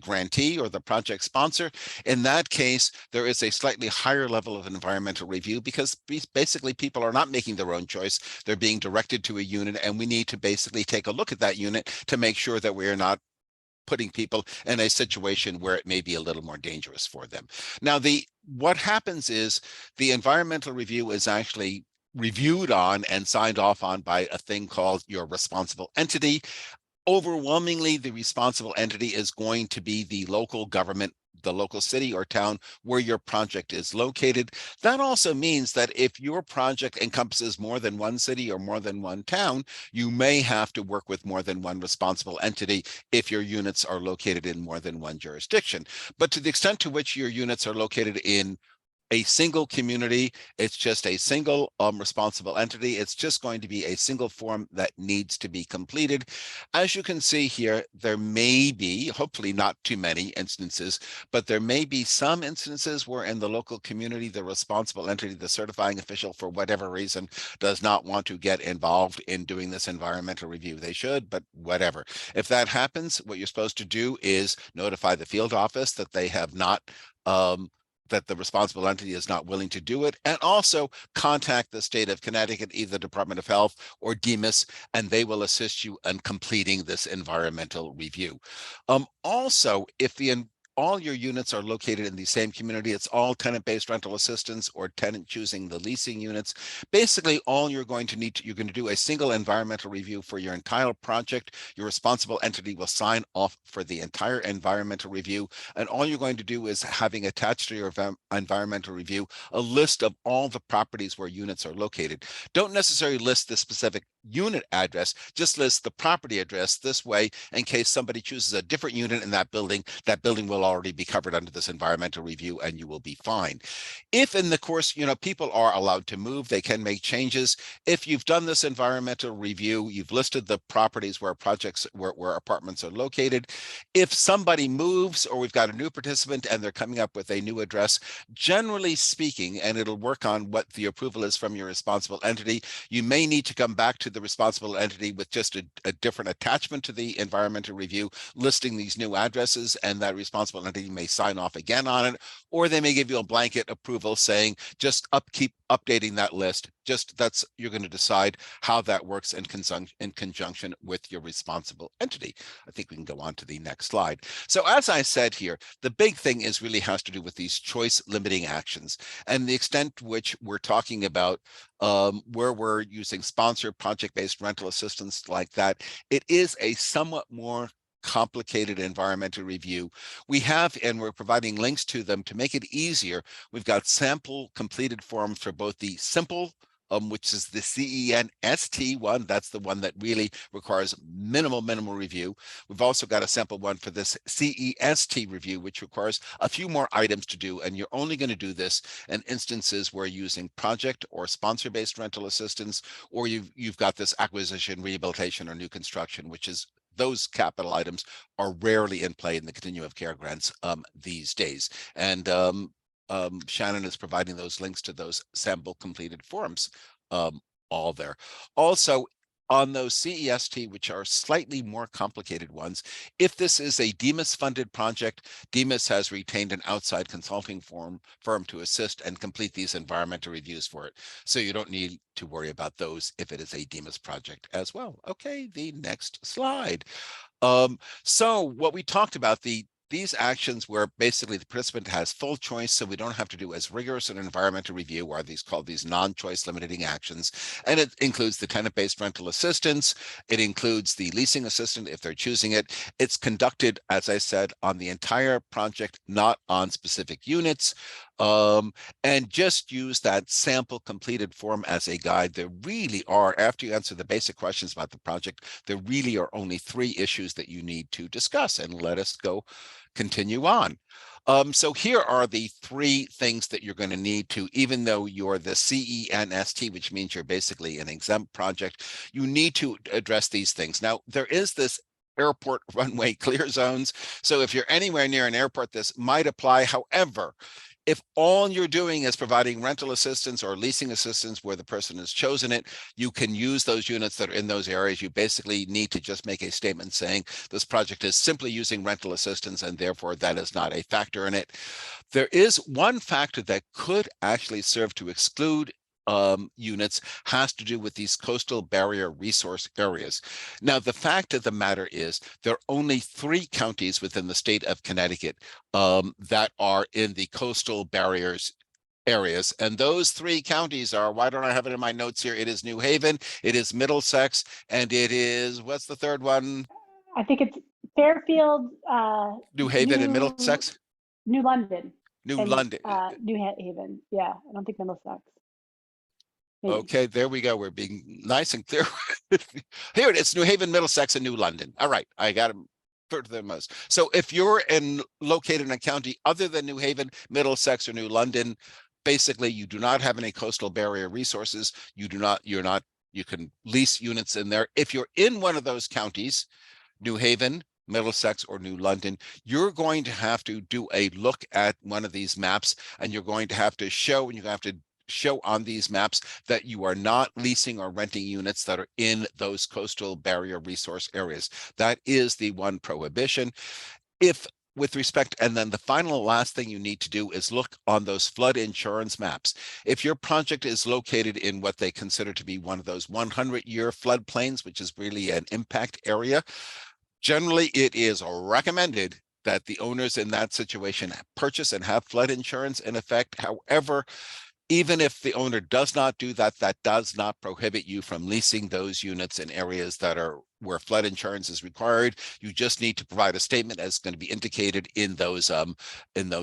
grantee or the project sponsor. In that case, there is a slightly higher level of environmental review because basically people are not making their own choice. They're being directed to a unit, and we need to basically take a look at that unit to make sure that we are not putting people in a situation where it may be a little more dangerous for them. Now, what happens is the environmental review is actually reviewed on and signed off on by a thing called your responsible entity. Overwhelmingly, the responsible entity is going to be the local government, the local city or town where your project is located. That also means that if your project encompasses more than one city or more than one town, you may have to work with more than one responsible entity if your units are located in more than one jurisdiction. But to the extent to which your units are located in a single community, it's just a single responsible entity. It's just going to be a single form that needs to be completed. As you can see here, there may be, hopefully not too many instances, but there may be some instances where in the local community, the responsible entity, the certifying official, for whatever reason, does not want to get involved in doing this environmental review. They should, but whatever. If that happens, what you're supposed to do is notify the field office that they have not that the responsible entity is not willing to do it, and also contact the state of Connecticut, either Department of Health or DEMIS, and they will assist you in completing this environmental review. Also, if all your units are located in the same community, it's all tenant-based rental assistance or tenant choosing the leasing units. Basically, all you're going to you're going to do a single environmental review for your entire project. Your responsible entity will sign off for the entire environmental review. And all you're going to do is having attached to your environmental review a list of all the properties where units are located. Don't necessarily list the specific unit address, just list the property address. This way, in case somebody chooses a different unit in that building will already be covered under this environmental review and you will be fine. If in the course, people are allowed to move, they can make changes. If you've done this environmental review, you've listed the properties where where apartments are located. If somebody moves or we've got a new participant and they're coming up with a new address, generally speaking, and it'll work on what the approval is from your responsible entity, you may need to come back to the responsible entity with just a different attachment to the environmental review, listing these new addresses, and that responsible entity may sign off again on it, or they may give you a blanket approval saying just upkeep updating that list. Just you're going to decide how that works in conjunction with your responsible entity. I think we can go on to the next slide. So as I said here, the big thing is really has to do with these choice limiting actions and the extent to which we're talking about where we're using sponsored project-based rental assistance like that. It is a somewhat more complicated environmental review. We have, and we're providing links to them to make it easier. We've got sample completed forms for both the simple, which is the CENST one. That's the one that really requires minimal review. We've also got a sample one for this CEST review, which requires a few more items to do. And you're only going to do this in instances where you're using project or sponsor-based rental assistance, or you've got this acquisition, rehabilitation, or new construction, which is those capital items are rarely in play in the continuum of care grants these days. And Shannon is providing those links to those sample completed forms all there. Also, on those CEST, which are slightly more complicated ones, if this is a DEMIS funded project, DEMIS has retained an outside consulting firm to assist and complete these environmental reviews for it. So you don't need to worry about those if it is a DEMIS project as well. Okay, the next slide. So what we talked about, these actions where basically the participant has full choice, so we don't have to do as rigorous an environmental review, are these called these non-choice limiting actions. And it includes the tenant-based rental assistance. It includes the leasing assistant if they're choosing it. It's conducted, as I said, on the entire project, not on specific units. And just use that sample completed form as a guide. There really are, after you answer the basic questions about the project, there really are only 3 issues that you need to discuss. And let us continue on. So here are the 3 things that you're going to need to, even though you're the CENST, which means you're basically an exempt project, you need to address these things. Now, there is this airport runway clear zones. So if you're anywhere near an airport, this might apply. However, if all you're doing is providing rental assistance or leasing assistance where the person has chosen it, you can use those units that are in those areas. You basically need to just make a statement saying this project is simply using rental assistance and therefore that is not a factor in it. There is one factor that could actually serve to exclude units, has to do with these coastal barrier resource areas. Now, the fact of the matter is there are only 3 counties within the state of Connecticut that are in the coastal barriers areas. And those 3 counties are, why don't I have it in my notes here? It is New Haven, it is Middlesex, and it is, what's the third one? I think it's Fairfield, New Haven and Middlesex? New London. New and, London. New Haven. Yeah, I don't think Middlesex. Maybe. Okay, there we go. We're being nice and clear. Here it is, New Haven, Middlesex, and New London. All right, I got them further than most. So if you're located in a county other than New Haven, Middlesex, or New London, basically you do not have any coastal barrier resources. You can lease units in there. If you're in one of those counties, New Haven, Middlesex, or New London, you're going to have to do a look at one of these maps, and you're going to have to show, and you have to show on these maps that you are not leasing or renting units that are in those coastal barrier resource areas. That is the one prohibition. With respect, and then the last thing you need to do is look on those flood insurance maps. If your project is located in what they consider to be one of those 100-year floodplains, which is really an impact area, generally it is recommended that the owners in that situation purchase and have flood insurance in effect. However, even if the owner does not do that, that does not prohibit you from leasing those units in areas that are where flood insurance is required. You just need to provide a statement as going to be indicated in those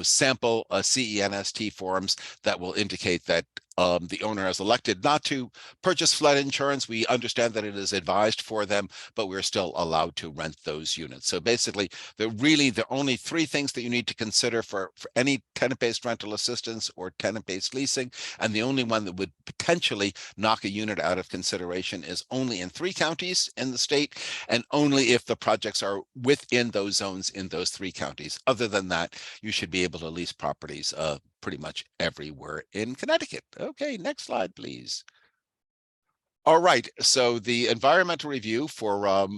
sample CENST forms that will indicate that the owner has elected not to purchase flood insurance. We understand that it is advised for them, but we're still allowed to rent those units. So basically, there are only 3 things that you need to consider for any tenant-based rental assistance or tenant-based leasing. And the only one that would potentially knock a unit out of consideration is only in 3 counties in the state, and only if the projects are within those zones in those 3 counties. Other than that, you should be able to lease properties pretty much everywhere in Connecticut. Okay, next slide, please. All right, so the environmental review for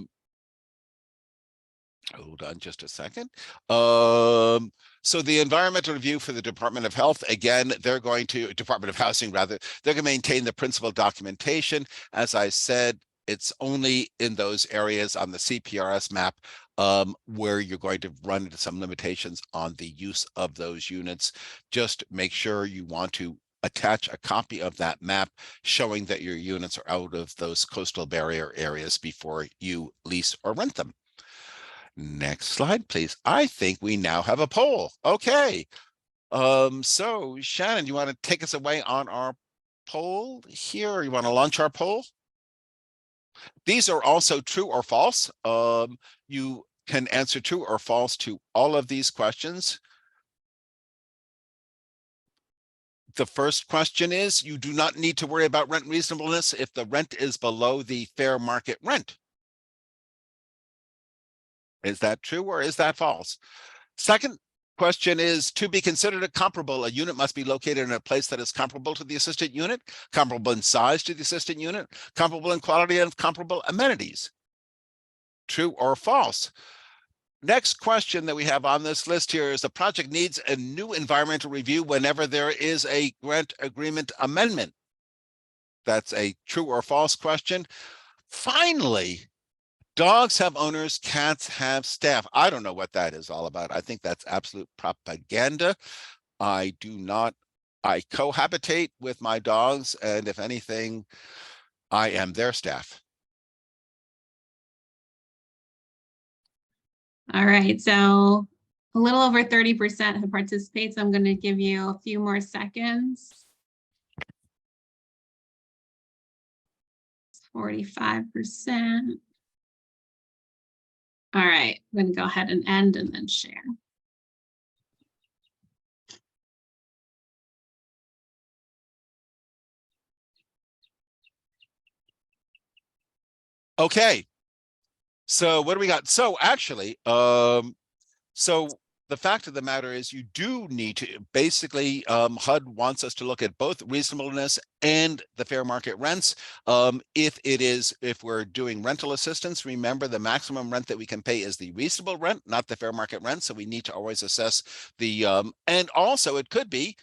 Hold on just a second. So the environmental review for the Department of Health, again, Department of Housing rather, they're going to maintain the principal documentation. As I said, it's only in those areas on the CPRS map where you're going to run into some limitations on the use of those units. Just make sure you want to attach a copy of that map showing that your units are out of those coastal barrier areas before you lease or rent them. Next slide, please. I think we now have a poll. Okay. So Shannon, you want to take us away on our poll here, or you want to launch our poll? These are also true or false. You can answer true or false to all of these questions. The first question is, you do not need to worry about rent reasonableness if the rent is below the fair market rent. Is that true or is that false? Second question is, to be considered comparable, a unit must be located in a place that is comparable to the assisted unit, comparable in size to the assisted unit, comparable in quality and comparable amenities. True or false? Next question that we have on this list here is, the project needs a new environmental review whenever there is a grant agreement amendment. That's a true or false question. Finally, dogs have owners, cats have staff. I don't know what that is all about. I think that's absolute propaganda. I cohabitate with my dogs, and if anything, I am their staff. All right, so a little over 30% have participated, so I'm going to give you a few more seconds. 45%. All right, I'm going to go ahead and end and then share. Okay. So what do we got? So actually, so the fact of the matter is, you do need to basically, HUD wants us to look at both reasonableness and the fair market rents. If we're doing rental assistance, remember the maximum rent that we can pay is the reasonable rent, not the fair market rent. So we need to always assess the, and also it could be,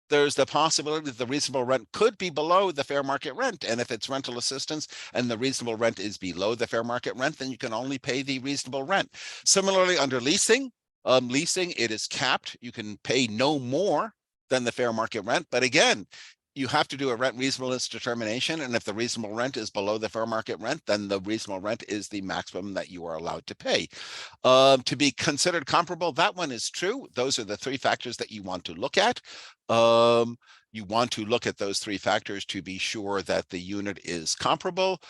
there's the possibility that the reasonable rent could be below the fair market rent. And if it's rental assistance and the reasonable rent is below the fair market rent, then you can only pay the reasonable rent. Similarly, under leasing, it is capped. You can pay no more than the fair market rent. But again, you have to do a rent reasonableness determination. And if the reasonable rent is below the fair market rent, then the reasonable rent is the maximum that you are allowed to pay. To be considered comparable, that one is true. Those are the three factors that you want to look at. You want to look at those three factors to be sure that the unit is comparable.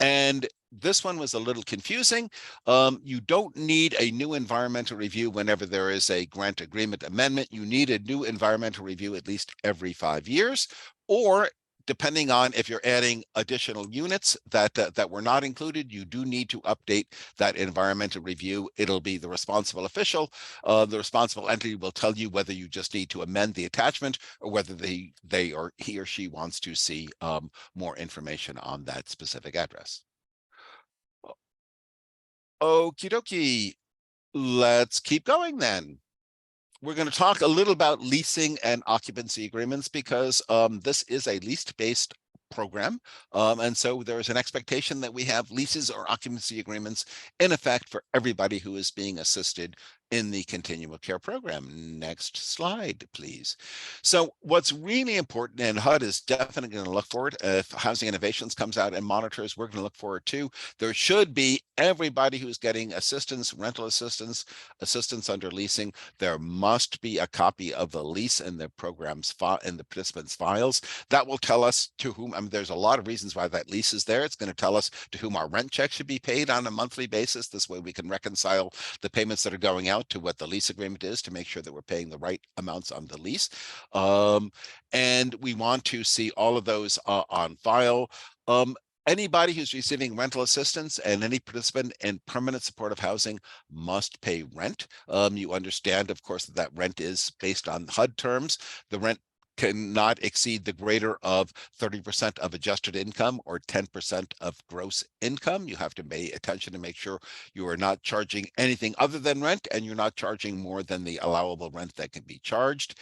And this one was a little confusing. You don't need a new environmental review whenever there is a grant agreement amendment. You need a new environmental review at least every 5 years, or depending on if you're adding additional units that were not included, you do need to update that environmental review. It'll be the responsible official. The responsible entity will tell you whether you just need to amend the attachment or whether he or she wants to see more information on that specific address. Okie dokie. Let's keep going then. We're going to talk a little about leasing and occupancy agreements because this is a lease-based program. And so there is an expectation that we have leases or occupancy agreements in effect for everybody who is being assisted in the continual care program. Next slide, please. So what's really important, and HUD is definitely going to look forward, if Housing Innovations comes out and monitors, we're going to look forward too. There should be everybody who's getting assistance, rental assistance, assistance under leasing. There must be a copy of the lease in the program's file, in the participants' files. That will tell us to whom, I mean, there's a lot of reasons why that lease is there. It's going to tell us to whom our rent check should be paid on a monthly basis. This way we can reconcile the payments that are going out to what the lease agreement is to make sure that we're paying the right amounts on the lease. And we want to see all of those on file. Anybody who's receiving rental assistance and any participant in permanent supportive housing must pay rent. You understand, of course, that rent is based on HUD terms. The rent cannot exceed the greater of 30% of adjusted income or 10% of gross income. You have to pay attention to make sure you are not charging anything other than rent, and you're not charging more than the allowable rent that can be charged.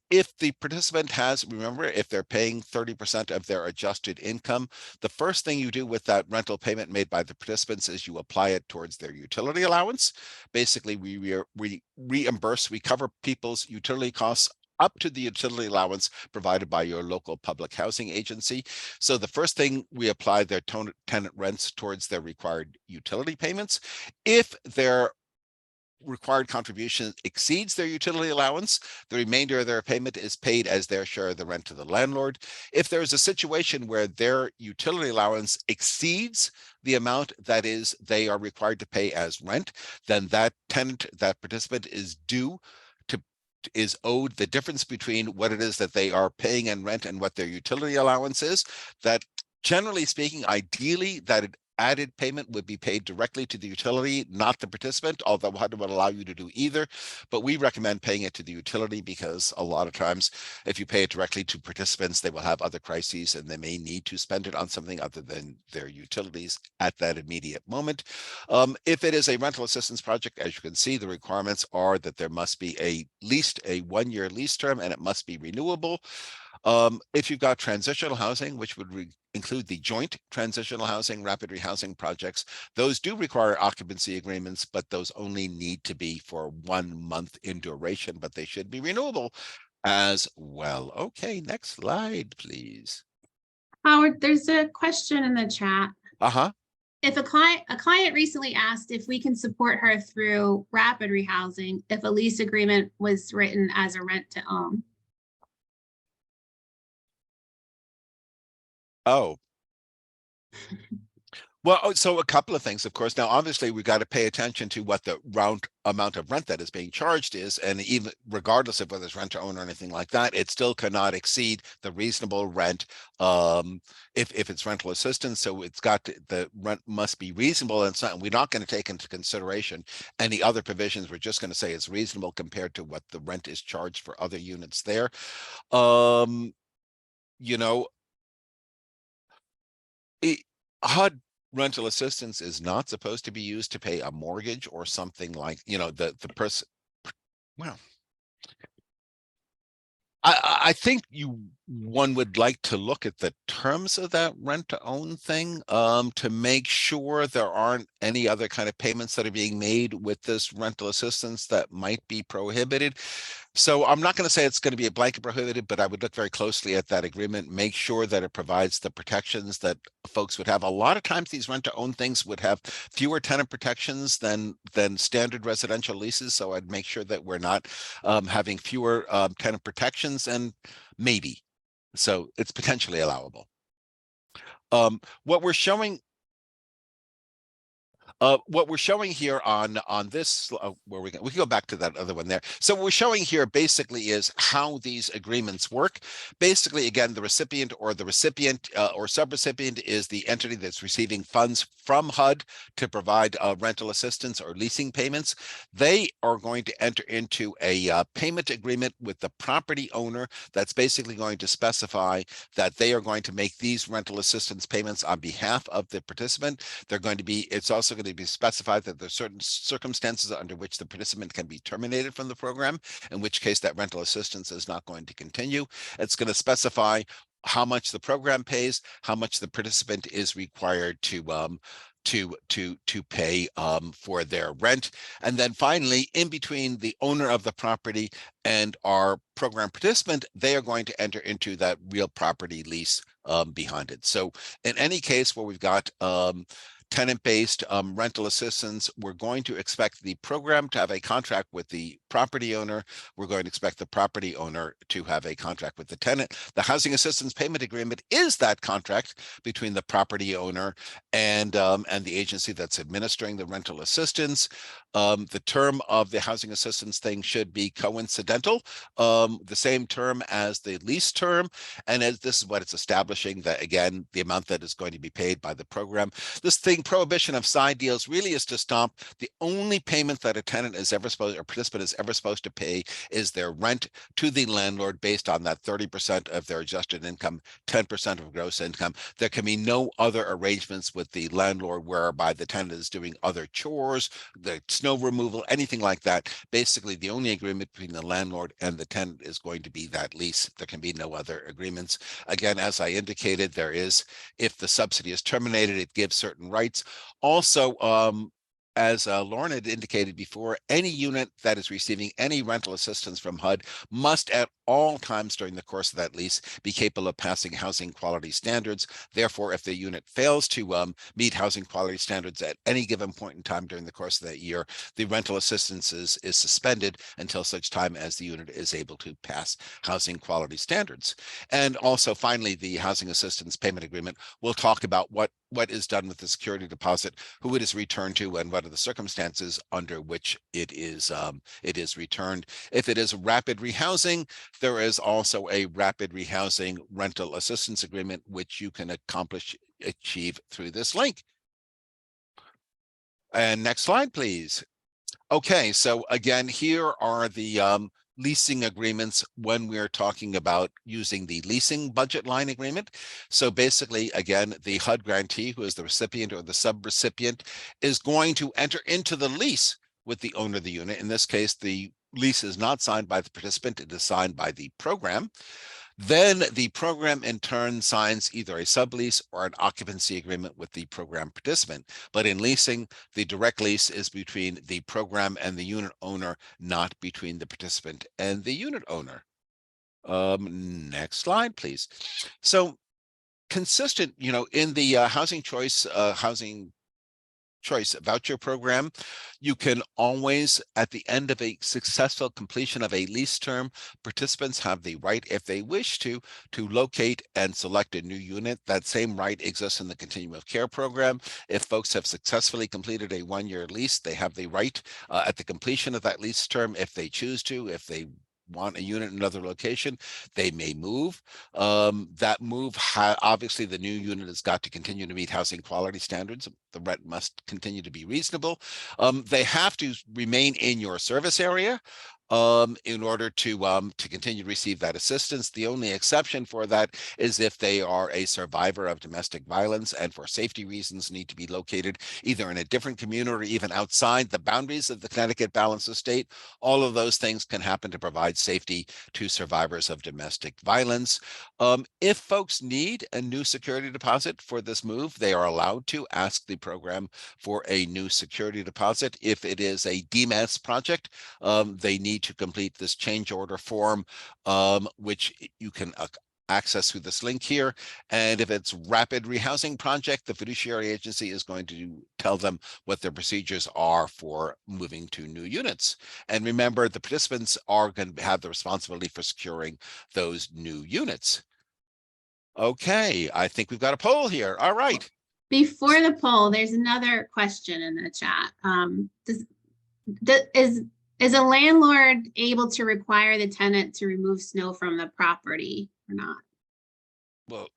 If the participant has, remember, if they're paying 30% of their adjusted income, the first thing you do with that rental payment made by the participants is you apply it towards their utility allowance. Basically, we reimburse, we cover people's utility costs up to the utility allowance provided by your local public housing agency. So the first thing, we apply their tenant rents towards their required utility payments. If their required contribution exceeds their utility allowance, the remainder of their payment is paid as their share of the rent to the landlord. If there's a situation where their utility allowance exceeds the amount that is they are required to pay as rent, then that tenant, that participant is owed the difference between what it is that they are paying in rent and what their utility allowance is. That, generally speaking, ideally, that added payment would be paid directly to the utility, not the participant, although HUD would allow you to do either. But we recommend paying it to the utility because a lot of times, if you pay it directly to participants, they will have other crises and they may need to spend it on something other than their utilities at that immediate moment. If it is a rental assistance project, as you can see, the requirements are that there must be at least a 1-year lease term and it must be renewable. If you've got transitional housing, which would include the joint transitional housing, rapid rehousing projects, those do require occupancy agreements, but those only need to be for 1 month in duration, but they should be renewable as well. Okay, next slide, please. Howard, there's a question in the chat. If a client recently asked if we can support her through rapid rehousing if a lease agreement was written as a rent to own. Oh. Well, so a couple of things, of course. Now, obviously, we've got to pay attention to what the round amount of rent that is being charged is. And even regardless of whether it's rent to own or anything like that, it still cannot exceed the reasonable rent if it's rental assistance. So it's got to, the rent must be reasonable. And we're not going to take into consideration any other provisions. We're just going to say it's reasonable compared to what the rent is charged for other units there. You know, HUD rental assistance is not supposed to be used to pay a mortgage or something like, the person. Well, I think one would like to look at the terms of that rent to own thing to make sure there aren't any other kind of payments that are being made with this rental assistance that might be prohibited. So I'm not going to say it's going to be a blanket prohibited, but I would look very closely at that agreement, make sure that it provides the protections that folks would have. A lot of times these rent to own things would have fewer tenant protections than standard residential leases. So I'd make sure that we're not having fewer tenant protections, and maybe. So it's potentially allowable. What we're showing here on this, where we can go back to that other one there. So what we're showing here basically is how these agreements work. Basically, again, the recipient or subrecipient is the entity that's receiving funds from HUD to provide rental assistance or leasing payments. They are going to enter into a payment agreement with the property owner that's basically going to specify that they are going to make these rental assistance payments on behalf of the participant. It's also going to be specified that there are certain circumstances under which the participant can be terminated from the program, in which case that rental assistance is not going to continue. It's going to specify how much the program pays, how much the participant is required to pay for their rent. And then finally, in between the owner of the property and our program participant, they are going to enter into that real property lease behind it. So in any case where we've got tenant-based rental assistance, we're going to expect the program to have a contract with the property owner. We're going to expect the property owner to have a contract with the tenant. The housing assistance payment agreement is that contract between the property owner and the agency that's administering the rental assistance. The term of the housing assistance thing should be coincidental, the same term as the lease term. And as this is what it's establishing, that again, the amount that is going to be paid by the program. This thing, prohibition of side deals, really is to stop the only payment that a tenant is ever supposed, or participant is ever ever supposed to pay is their rent to the landlord based on that 30% of their adjusted income, 10% of gross income. There can be no other arrangements with the landlord whereby the tenant is doing other chores, the snow removal, anything like that. Basically, the only agreement between the landlord and the tenant is going to be that lease. There can be no other agreements. Again, as I indicated, there is, if the subsidy is terminated, it gives certain rights. Also, as Lauren had indicated before, any unit that is receiving any rental assistance from HUD must at all times during the course of that lease be capable of passing housing quality standards. Therefore, if the unit fails to meet housing quality standards at any given point in time during the course of that year, the rental assistance is suspended until such time as the unit is able to pass housing quality standards. And also, finally, the housing assistance payment agreement will talk about what is done with the security deposit, who it is returned to, and what are the circumstances under which it is returned. If it is rapid rehousing, there is also a rapid rehousing rental assistance agreement, which you can achieve through this link. And next slide, please. Okay, so again, here are the leasing agreements when we're talking about using the leasing budget line agreement. So basically, again, the HUD grantee, who is the recipient or the sub-recipient, is going to enter into the lease with the owner of the unit. In this case, the lease is not signed by the participant, it is signed by the program. Then the program in turn signs either a sublease or an occupancy agreement with the program participant. But in leasing, the direct lease is between the program and the unit owner, not between the participant and the unit owner. Next slide, please. So consistent, in the housing choice voucher program, you can always, at the end of a successful completion of a lease term, participants have the right, if they wish to locate and select a new unit. That same right exists in the continuum of care program. If folks have successfully completed a one-year lease, they have the right at the completion of that lease term, if they choose to, if they want a unit in another location, they may move. That move, obviously the new unit has got to continue to meet housing quality standards. The rent must continue to be reasonable. They have to remain in your service area in order to continue to receive that assistance. The only exception for that is if they are a survivor of domestic violence and for safety reasons need to be located either in a different community or even outside the boundaries of the Connecticut Balanced Estate. All of those things can happen to provide safety to survivors of domestic violence. If folks need a new security deposit for this move, they are allowed to ask the program for a new security deposit. If it is a DMAS project, they need to complete this change order form, which you can access through this link here. And if it's rapid rehousing project, the fiduciary agency is going to tell them what their procedures are for moving to new units. And remember, the participants are going to have the responsibility for securing those new units. Okay, I think we've got a poll here. All right. Before the poll, there's another question in the chat. Is a landlord able to require the tenant to remove snow from the property or not? Well,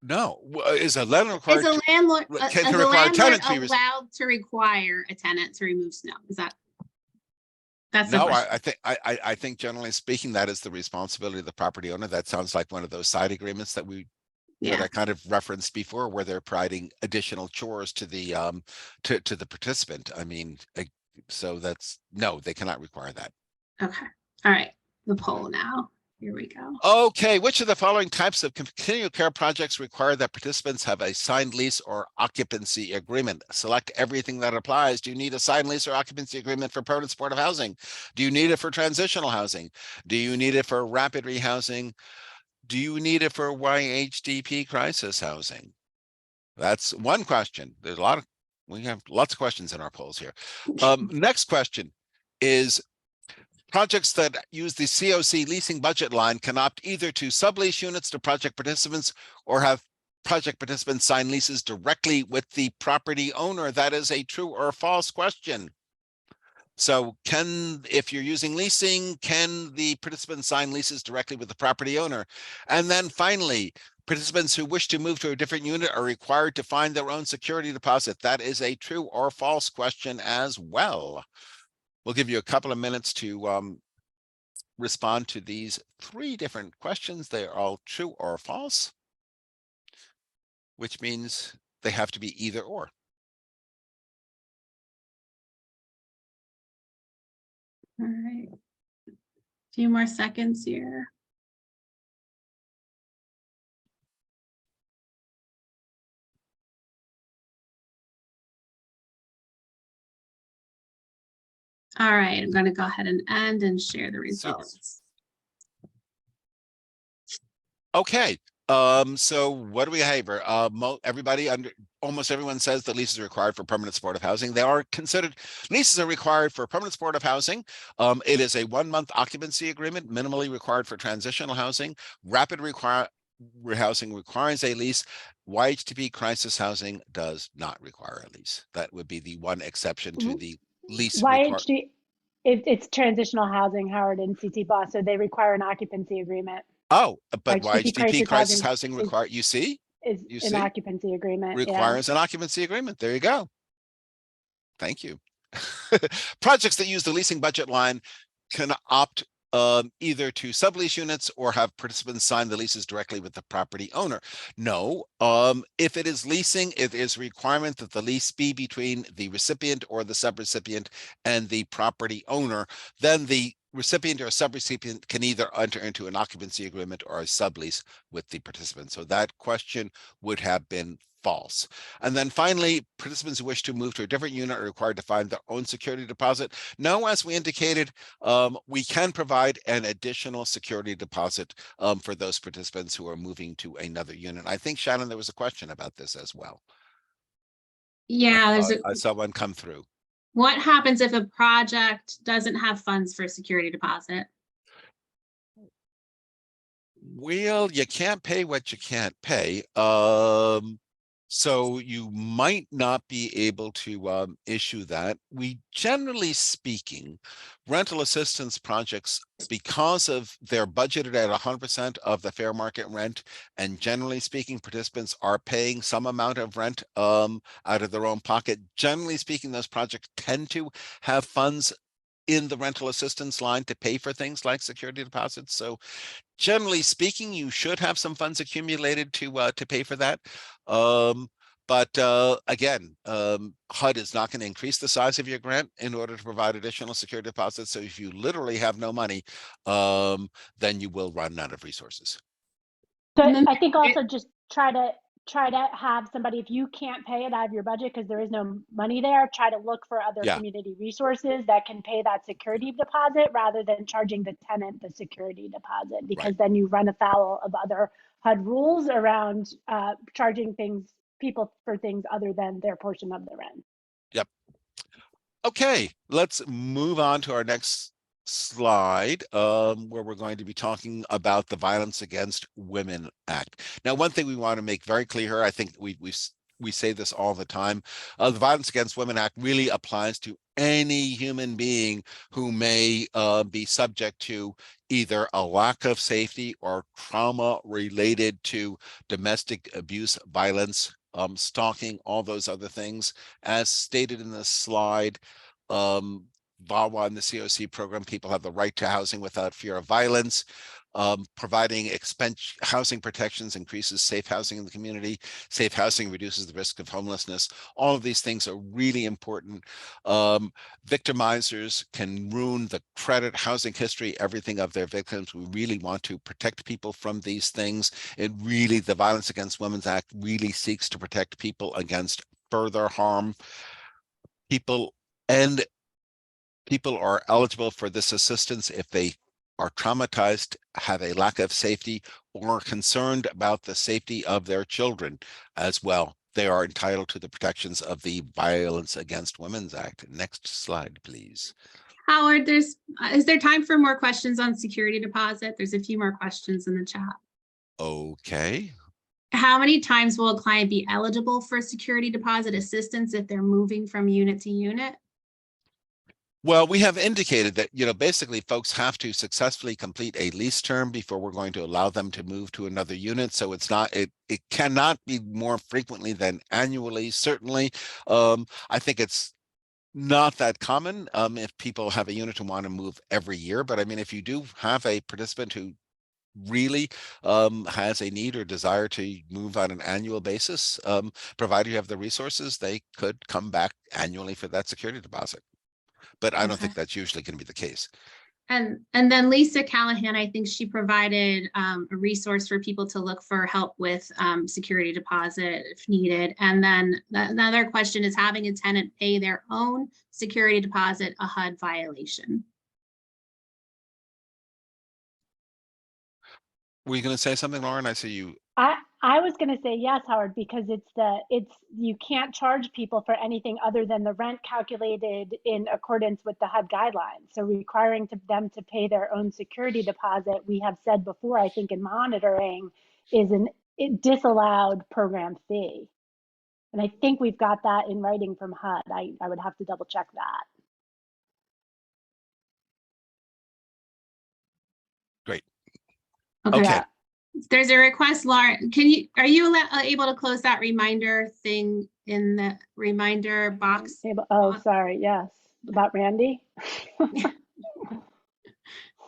no. Is a landlord required? Is a landlord allowed to require a tenant to remove snow? Is that? That's no. I think generally speaking, that is the responsibility of the property owner. That sounds like one of those side agreements that that I kind of referenced before, where they're providing additional chores to the to the participant. I mean, so that's no, they cannot require that. Okay. All right. The poll now. Here we go. Okay, which of the following types of continual care projects require that participants have a signed lease or occupancy agreement? Select everything that applies. Do you need a signed lease or occupancy agreement for permanent supportive housing? Do you need it for transitional housing? Do you need it for rapid rehousing? Do you need it for YHDP crisis housing? That's one question. We have lots of questions in our polls here. Next question is, projects that use the CoC leasing budget line can opt either to sublease units to project participants or have project participants sign leases directly with the property owner. That is a true or false question. So if you're using leasing, can the participants sign leases directly with the property owner? And then finally, participants who wish to move to a different unit are required to find their own security deposit. That is a true or false question as well. We'll give you a couple of minutes to respond to these 3 different questions. They are all true or false, which means they have to be either or. All right. A few more seconds here. All right, I'm going to go ahead and end and share the results. Okay. So what do we have here? Everybody almost everyone says that leases are required for permanent supportive housing. They are considered, leases are required for permanent supportive housing. It is a 1-month occupancy agreement, minimally required for transitional housing. Rapid housing requires a lease. YHTP crisis housing does not require a lease. That would be the one exception to the lease requirement. YHD, it's transitional housing, Howard and CT Boss, so they require an occupancy agreement. Oh, but YHTP YHTP crisis housing is, require, you see? is You an see? occupancy agreement. Requires an occupancy agreement. There you go. Thank you. Projects that use the leasing budget line can opt either to sublease units or have participants sign the leases directly with the property owner. No, if it is leasing, it is a requirement that the lease be between the recipient or the subrecipient and the property owner. Then the recipient or subrecipient can either enter into an occupancy agreement or a sublease with the participant. So that question would have been false. And then finally, participants who wish to move to a different unit are required to find their own security deposit. No, as we indicated, we can provide an additional security deposit for those participants who are moving to another unit. I think, Shannon, there was a question about this as well. Yeah, I saw one come through. What happens if a project doesn't have funds for security deposit? Well, you can't pay what you can't pay. So you might not be able to issue that. We, generally speaking, rental assistance projects, because of they're budgeted at 100% of the fair market rent, and generally speaking, participants are paying some amount of rent out of their own pocket. Generally speaking, those projects tend to have funds in the rental assistance line to pay for things like security deposits. So generally speaking, you should have some funds accumulated to pay for that. But again, HUD is not going to increase the size of your grant in order to provide additional security deposits. So if you literally have no money, then you will run out of resources. So I think also just try to have somebody, if you can't pay it out of your budget because there is no money there, try to look for other community resources that can pay that security deposit rather than charging the tenant the security deposit, because then you run afoul of other HUD rules around charging people for things other than their portion of the rent. Yep. Okay, let's move on to our next slide, where we're going to be talking about the Violence Against Women Act. Now, one thing we want to make very clear here, I think we say this all the time, the Violence Against Women Act really applies to any human being who may be subject to either a lack of safety or trauma related to domestic abuse, violence, stalking, all those other things. As stated in this slide, VAWA and the CoC program, people have the right to housing without fear of violence. Providing housing protections increases safe housing in the community. Safe housing reduces the risk of homelessness. All of these things are really important. Victimizers can ruin the credit, housing history, everything of their victims. We really want to protect people from these things. The Violence Against Women's Act really seeks to protect people against further harm. People are eligible for this assistance if they are traumatized, have a lack of safety, or are concerned about the safety of their children as well. They are entitled to the protections of the Violence Against Women's Act. Next slide, please. Howard, is there time for more questions on security deposit? There's a few more questions in the chat. Okay. How many times will a client be eligible for security deposit assistance if they're moving from unit to unit? Well, we have indicated that, basically folks have to successfully complete a lease term before we're going to allow them to move to another unit. So it cannot be more frequently than annually, certainly. I think it's Not that common if people have a unit and want to move every year. But I mean, if you do have a participant who really has a need or desire to move on an annual basis, provided you have the resources, they could come back annually for that security deposit. But I don't Okay. think that's usually going to be the case. And then Lisa Callahan, I think she provided a resource for people to look for help with security deposit if needed. And then another question is having a tenant pay their own security deposit a HUD violation. Were you going to say something, Lauren? I see you. I was going to say yes, Howard, because you can't charge people for anything other than the rent calculated in accordance with the HUD guidelines. So requiring them to pay their own security deposit, we have said before, I think in monitoring, is a disallowed program fee. And I think we've got that in writing from HUD. I would have to double check that. Great. Okay. Okay. There's a request, Lauren. Are you able to close that reminder thing in the reminder box? Oh, sorry. Yes. About Randy. All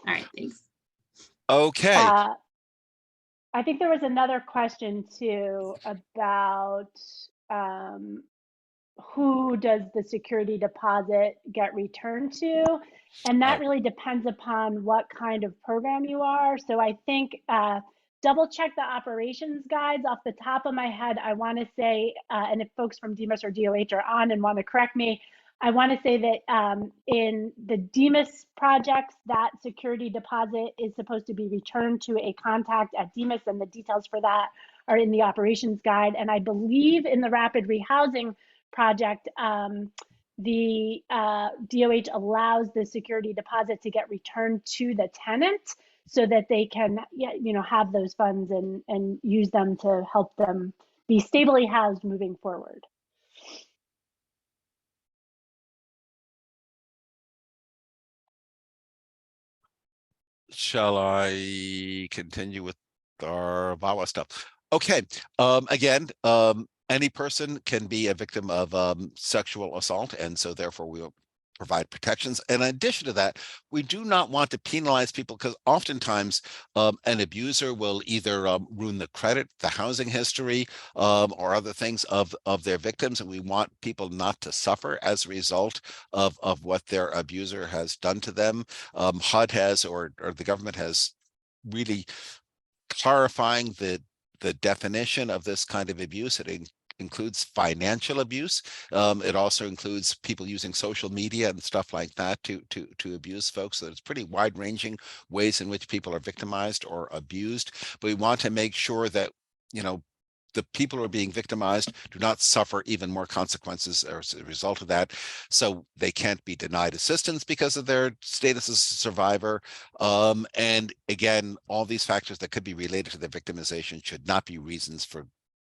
right, thanks. Okay. I think there was another question too about who does the security deposit get returned to? And that really depends upon what kind of program you are. So I think double check the operations guides. Off the top of my head, I want to say, and if folks from DEMIS or DOH are on and want to correct me, I want to say that in the DEMIS projects, that security deposit is supposed to be returned to a contact at DEMIS, and the details for that are in the operations guide. And I believe in the rapid rehousing project, the DOH allows the security deposit to get returned to the tenant so that they can, have those funds and use them to help them be stably housed moving forward. Shall I continue with our VAWA stuff? Okay. Again, any person can be a victim of sexual assault, and so therefore we will provide protections. And in addition to that, we do not want to penalize people because oftentimes an abuser will either ruin the credit, the housing history, or other things of their victims, and we want people not to suffer as a result of what their abuser has done to them. HUD has, or the government has, really clarifying the definition of this kind of abuse. It includes financial abuse. It also includes people using social media and stuff like that to abuse folks. So it's pretty wide-ranging ways in which people are victimized or abused. But we want to make sure that, the people who are being victimized do not suffer even more consequences as a result of that. So they can't be denied assistance because of their status as a survivor. And again, all these factors that could be related to their victimization should not be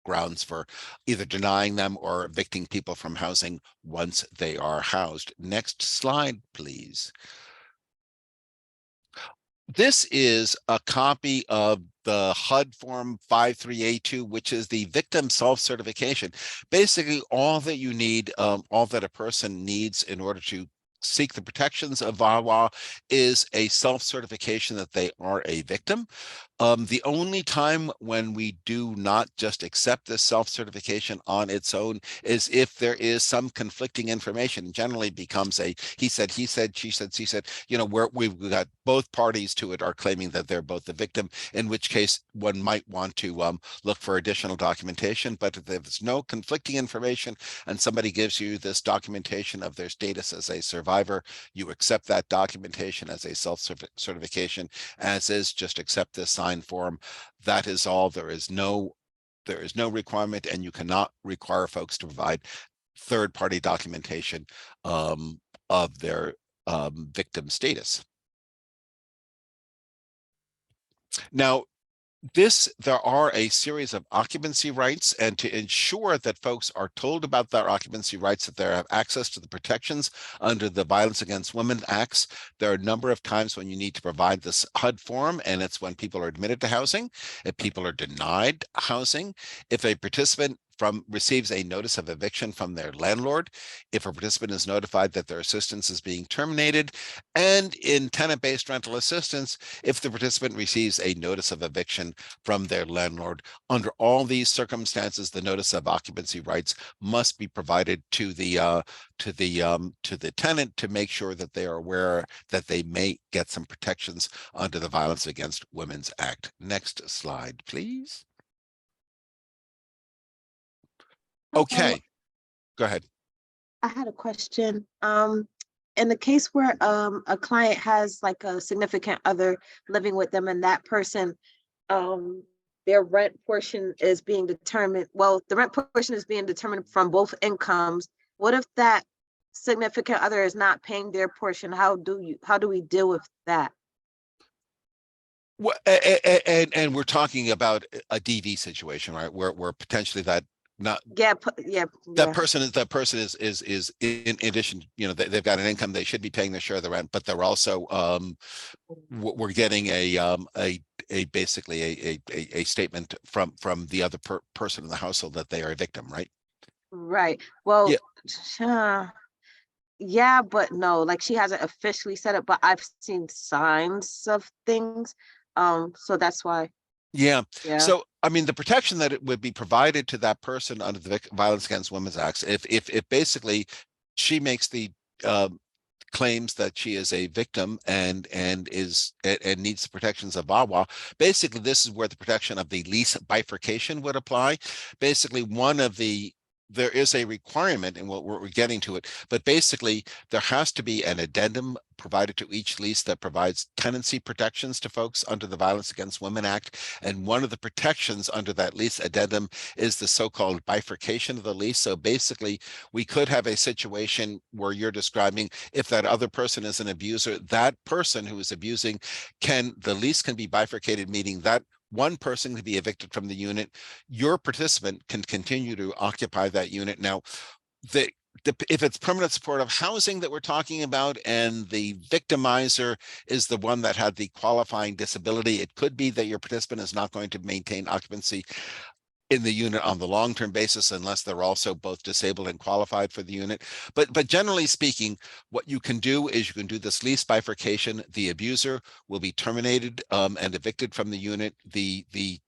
grounds for either denying them or evicting people from housing once they are housed. Next slide, please. This is a copy of the HUD form 53A2, which is the victim self-certification. Basically, all that you need, all that a person needs in order to seek the protections of VAWA is a self-certification that they are a victim. The only time when we do not just accept this self-certification on its own is if there is some conflicting information. Generally becomes a he said, she said, she said, where we've got both parties to it are claiming that they're both the victim, in which case one might want to look for additional documentation. But if there's no conflicting information and somebody gives you this documentation of their status as a survivor, you accept that documentation as a self-certification, as is, just accept this sign form. That is all. There is no requirement, and you cannot require folks to provide third-party documentation of their victim status. Now, there are a series of occupancy rights, and to ensure that folks are told about their occupancy rights, that they have access to the protections under the Violence Against Women Acts, there are a number of times when you need to provide this HUD form, and it's when people are admitted to housing, if people are denied housing, if a participant receives a notice of eviction from their landlord, if a participant is notified that their assistance is being terminated, and in tenant-based rental assistance, if the participant receives a notice of eviction from their landlord. Under all these circumstances, the notice of occupancy rights must be provided to the tenant to make sure that they are aware that they may get some protections under the Violence Against Women's Act. Next slide, please. Okay, go ahead. I had a question. In the case where a client has like a significant other living with them, and that person, their rent portion is being determined. Well, the rent portion is being determined from both incomes. What if that significant other is not paying their portion? How do we deal with that? Well, and we're talking about a DV situation, right? Where potentially that that person is in addition, you know, they've got an income, they should be paying their share of the rent, but they're also we're getting basically a statement from the other person in the household that they are a victim, right? Right. Well, yeah, but no, like she hasn't officially said it, but I've seen signs of things. So that's why. Yeah. Yeah. So, I mean, the protection that it would be provided to that person under the Violence Against Women's Act, if basically she makes the claims that she is a victim and needs the protections of VAWA, basically this is where the protection of the lease bifurcation would apply. Basically, there is a requirement, and we're getting to it, but basically there has to be an addendum provided to each lease that provides tenancy protections to folks under the Violence Against Women Act. And one of the protections under that lease addendum is the so-called bifurcation of the lease. So basically, we could have a situation where you're describing, if that other person is an abuser, that person who is abusing the lease can be bifurcated, meaning that one person can be evicted from the unit. Your participant can continue to occupy that unit. Now, if it's permanent supportive housing that we're talking about and the victimizer is the one that had the qualifying disability, it could be that your participant is not going to maintain occupancy in the unit on the long-term basis unless they're also both disabled and qualified for the unit. But generally speaking, what you can do is you can do this lease bifurcation. The abuser will be terminated and evicted from the unit. The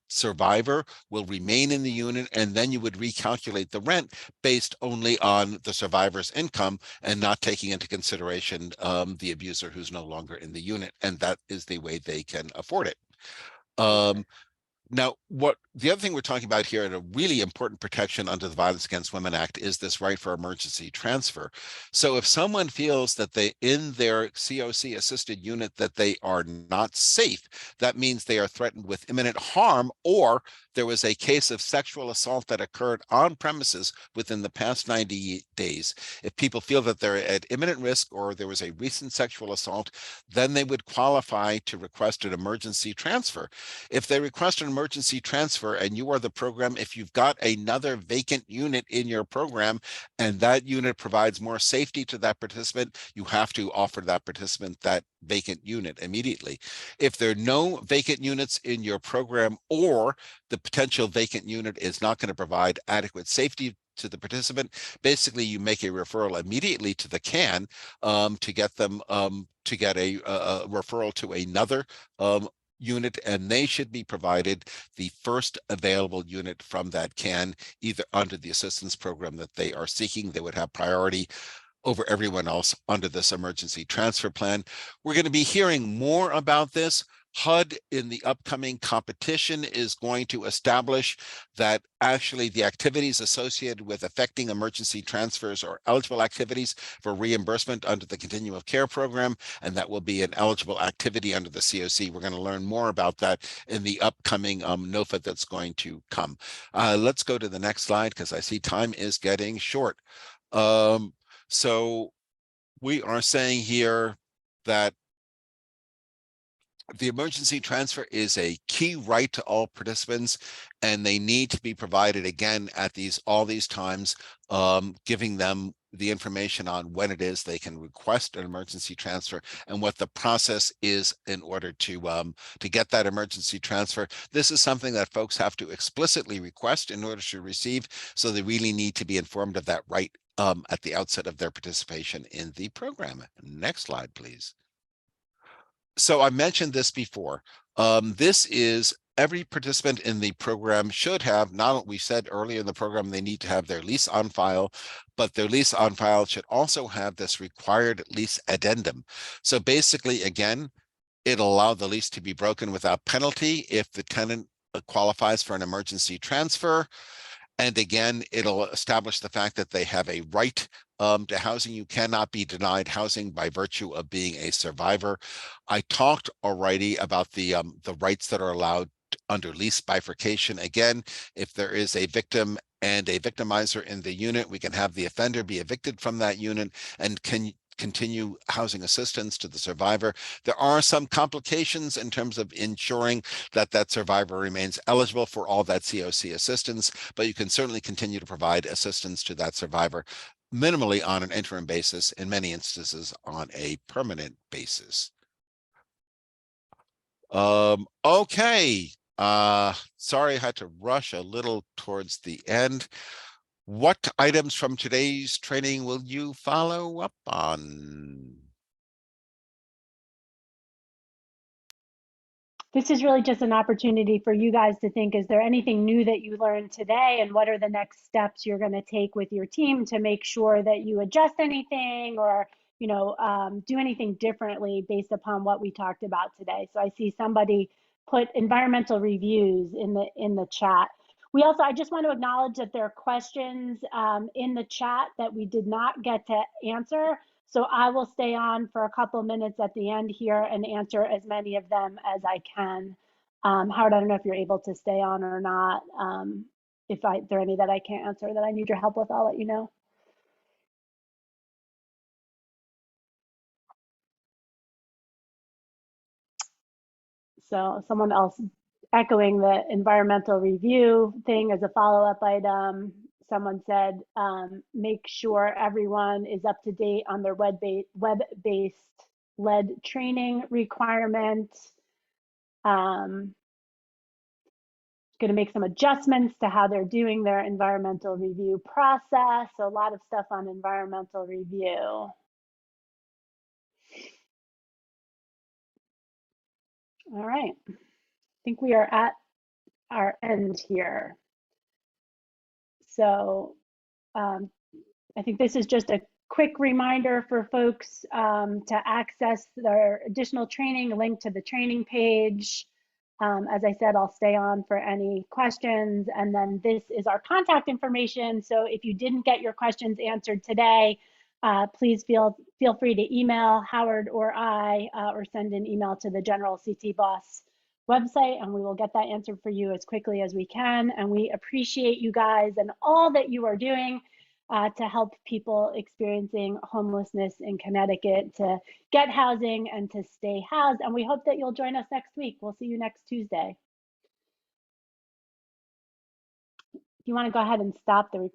survivor will remain in the unit, and then you would recalculate the rent based only on the survivor's income and not taking into consideration the abuser who's no longer in the unit. And that is the way they can afford it. Now, the other thing we're talking about here, and a really important protection under the Violence Against Women Act, is this right for emergency transfer. So if someone feels that in their CoC assisted unit that they are not safe, that means they are threatened with imminent harm, or there was a case of sexual assault that occurred on premises within the past 90 days. If people feel that they're at imminent risk or there was a recent sexual assault, then they would qualify to request an emergency transfer. If they request an emergency transfer and you are the program, if you've got another vacant unit in your program and that unit provides more safety to that participant, you have to offer that participant that vacant unit immediately. If there are no vacant units in your program, or the potential vacant unit is not going to provide adequate safety to the participant, basically you make a referral immediately to the CAN to get them to get a referral to another unit, and they should be provided the first available unit from that CAN, either under the assistance program that they are seeking. They would have priority over everyone else under this emergency transfer plan. We're going to be hearing more about this. HUD in the upcoming competition is going to establish that actually the activities associated with effecting emergency transfers are eligible activities for reimbursement under the Continuum of Care program, and that will be an eligible activity under the CoC. We're going to learn more about that in the upcoming NOFA that's going to come. Let's go to the next slide because I see time is getting short. So we are saying here that the emergency transfer is a key right to all participants, and they need to be provided again at all these times, giving them the information on when it is they can request an emergency transfer and what the process is in order to get that emergency transfer. This is something that folks have to explicitly request in order to receive, so they really need to be informed of that right at the outset of their participation in the program. Next slide, please. So I mentioned this before. This is every participant in the program should have, not what we said earlier in the program, they need to have their lease on file, but their lease on file should also have this required lease addendum. So basically, again, it'll allow the lease to be broken without penalty if the tenant qualifies for an emergency transfer. And again, it'll establish the fact that they have a right to housing. You cannot be denied housing by virtue of being a survivor. I talked already about the rights that are allowed under lease bifurcation. Again, if there is a victim and a victimizer in the unit, we can have the offender be evicted from that unit and continue housing assistance to the survivor. There are some complications in terms of ensuring that that survivor remains eligible for all that CoC assistance, but you can certainly continue to provide assistance to that survivor minimally on an interim basis, in many instances on a permanent basis. Okay. Sorry, I had to rush a little towards the end. What items from today's training will you follow up on? This is really just an opportunity for you guys to think, is there anything new that you learned today, and what are the next steps you're going to take with your team to make sure that you adjust anything or do anything differently based upon what we talked about today. So I see somebody put environmental reviews in the chat. I just want to acknowledge that there are questions in the chat that we did not get to answer. So I will stay on for a couple of minutes at the end here and answer as many of them as I can. Howard, I don't know if you're able to stay on or not. If there are any that I can't answer that I need your help with, I'll let you know. So someone else echoing the environmental review thing as a follow-up item. Someone said, make sure everyone is up to date on their web-based lead training requirements. Going to make some adjustments to how they're doing their environmental review process. So a lot of stuff on environmental review. All right, I think we are at our end here. So I think this is just a quick reminder for folks to access their additional training, a link to the training page. As I said, I'll stay on for any questions. And then this is our contact information. So if you didn't get your questions answered today, please feel free to email Howard or I, or send an email to the General CT Boss website, and we will get that answered for you as quickly as we can. And we appreciate you guys and all that you are doing to help people experiencing homelessness in Connecticut to get housing and to stay housed. And we hope that you'll join us next week. We'll see you next Tuesday. If you want to go ahead and stop the recording.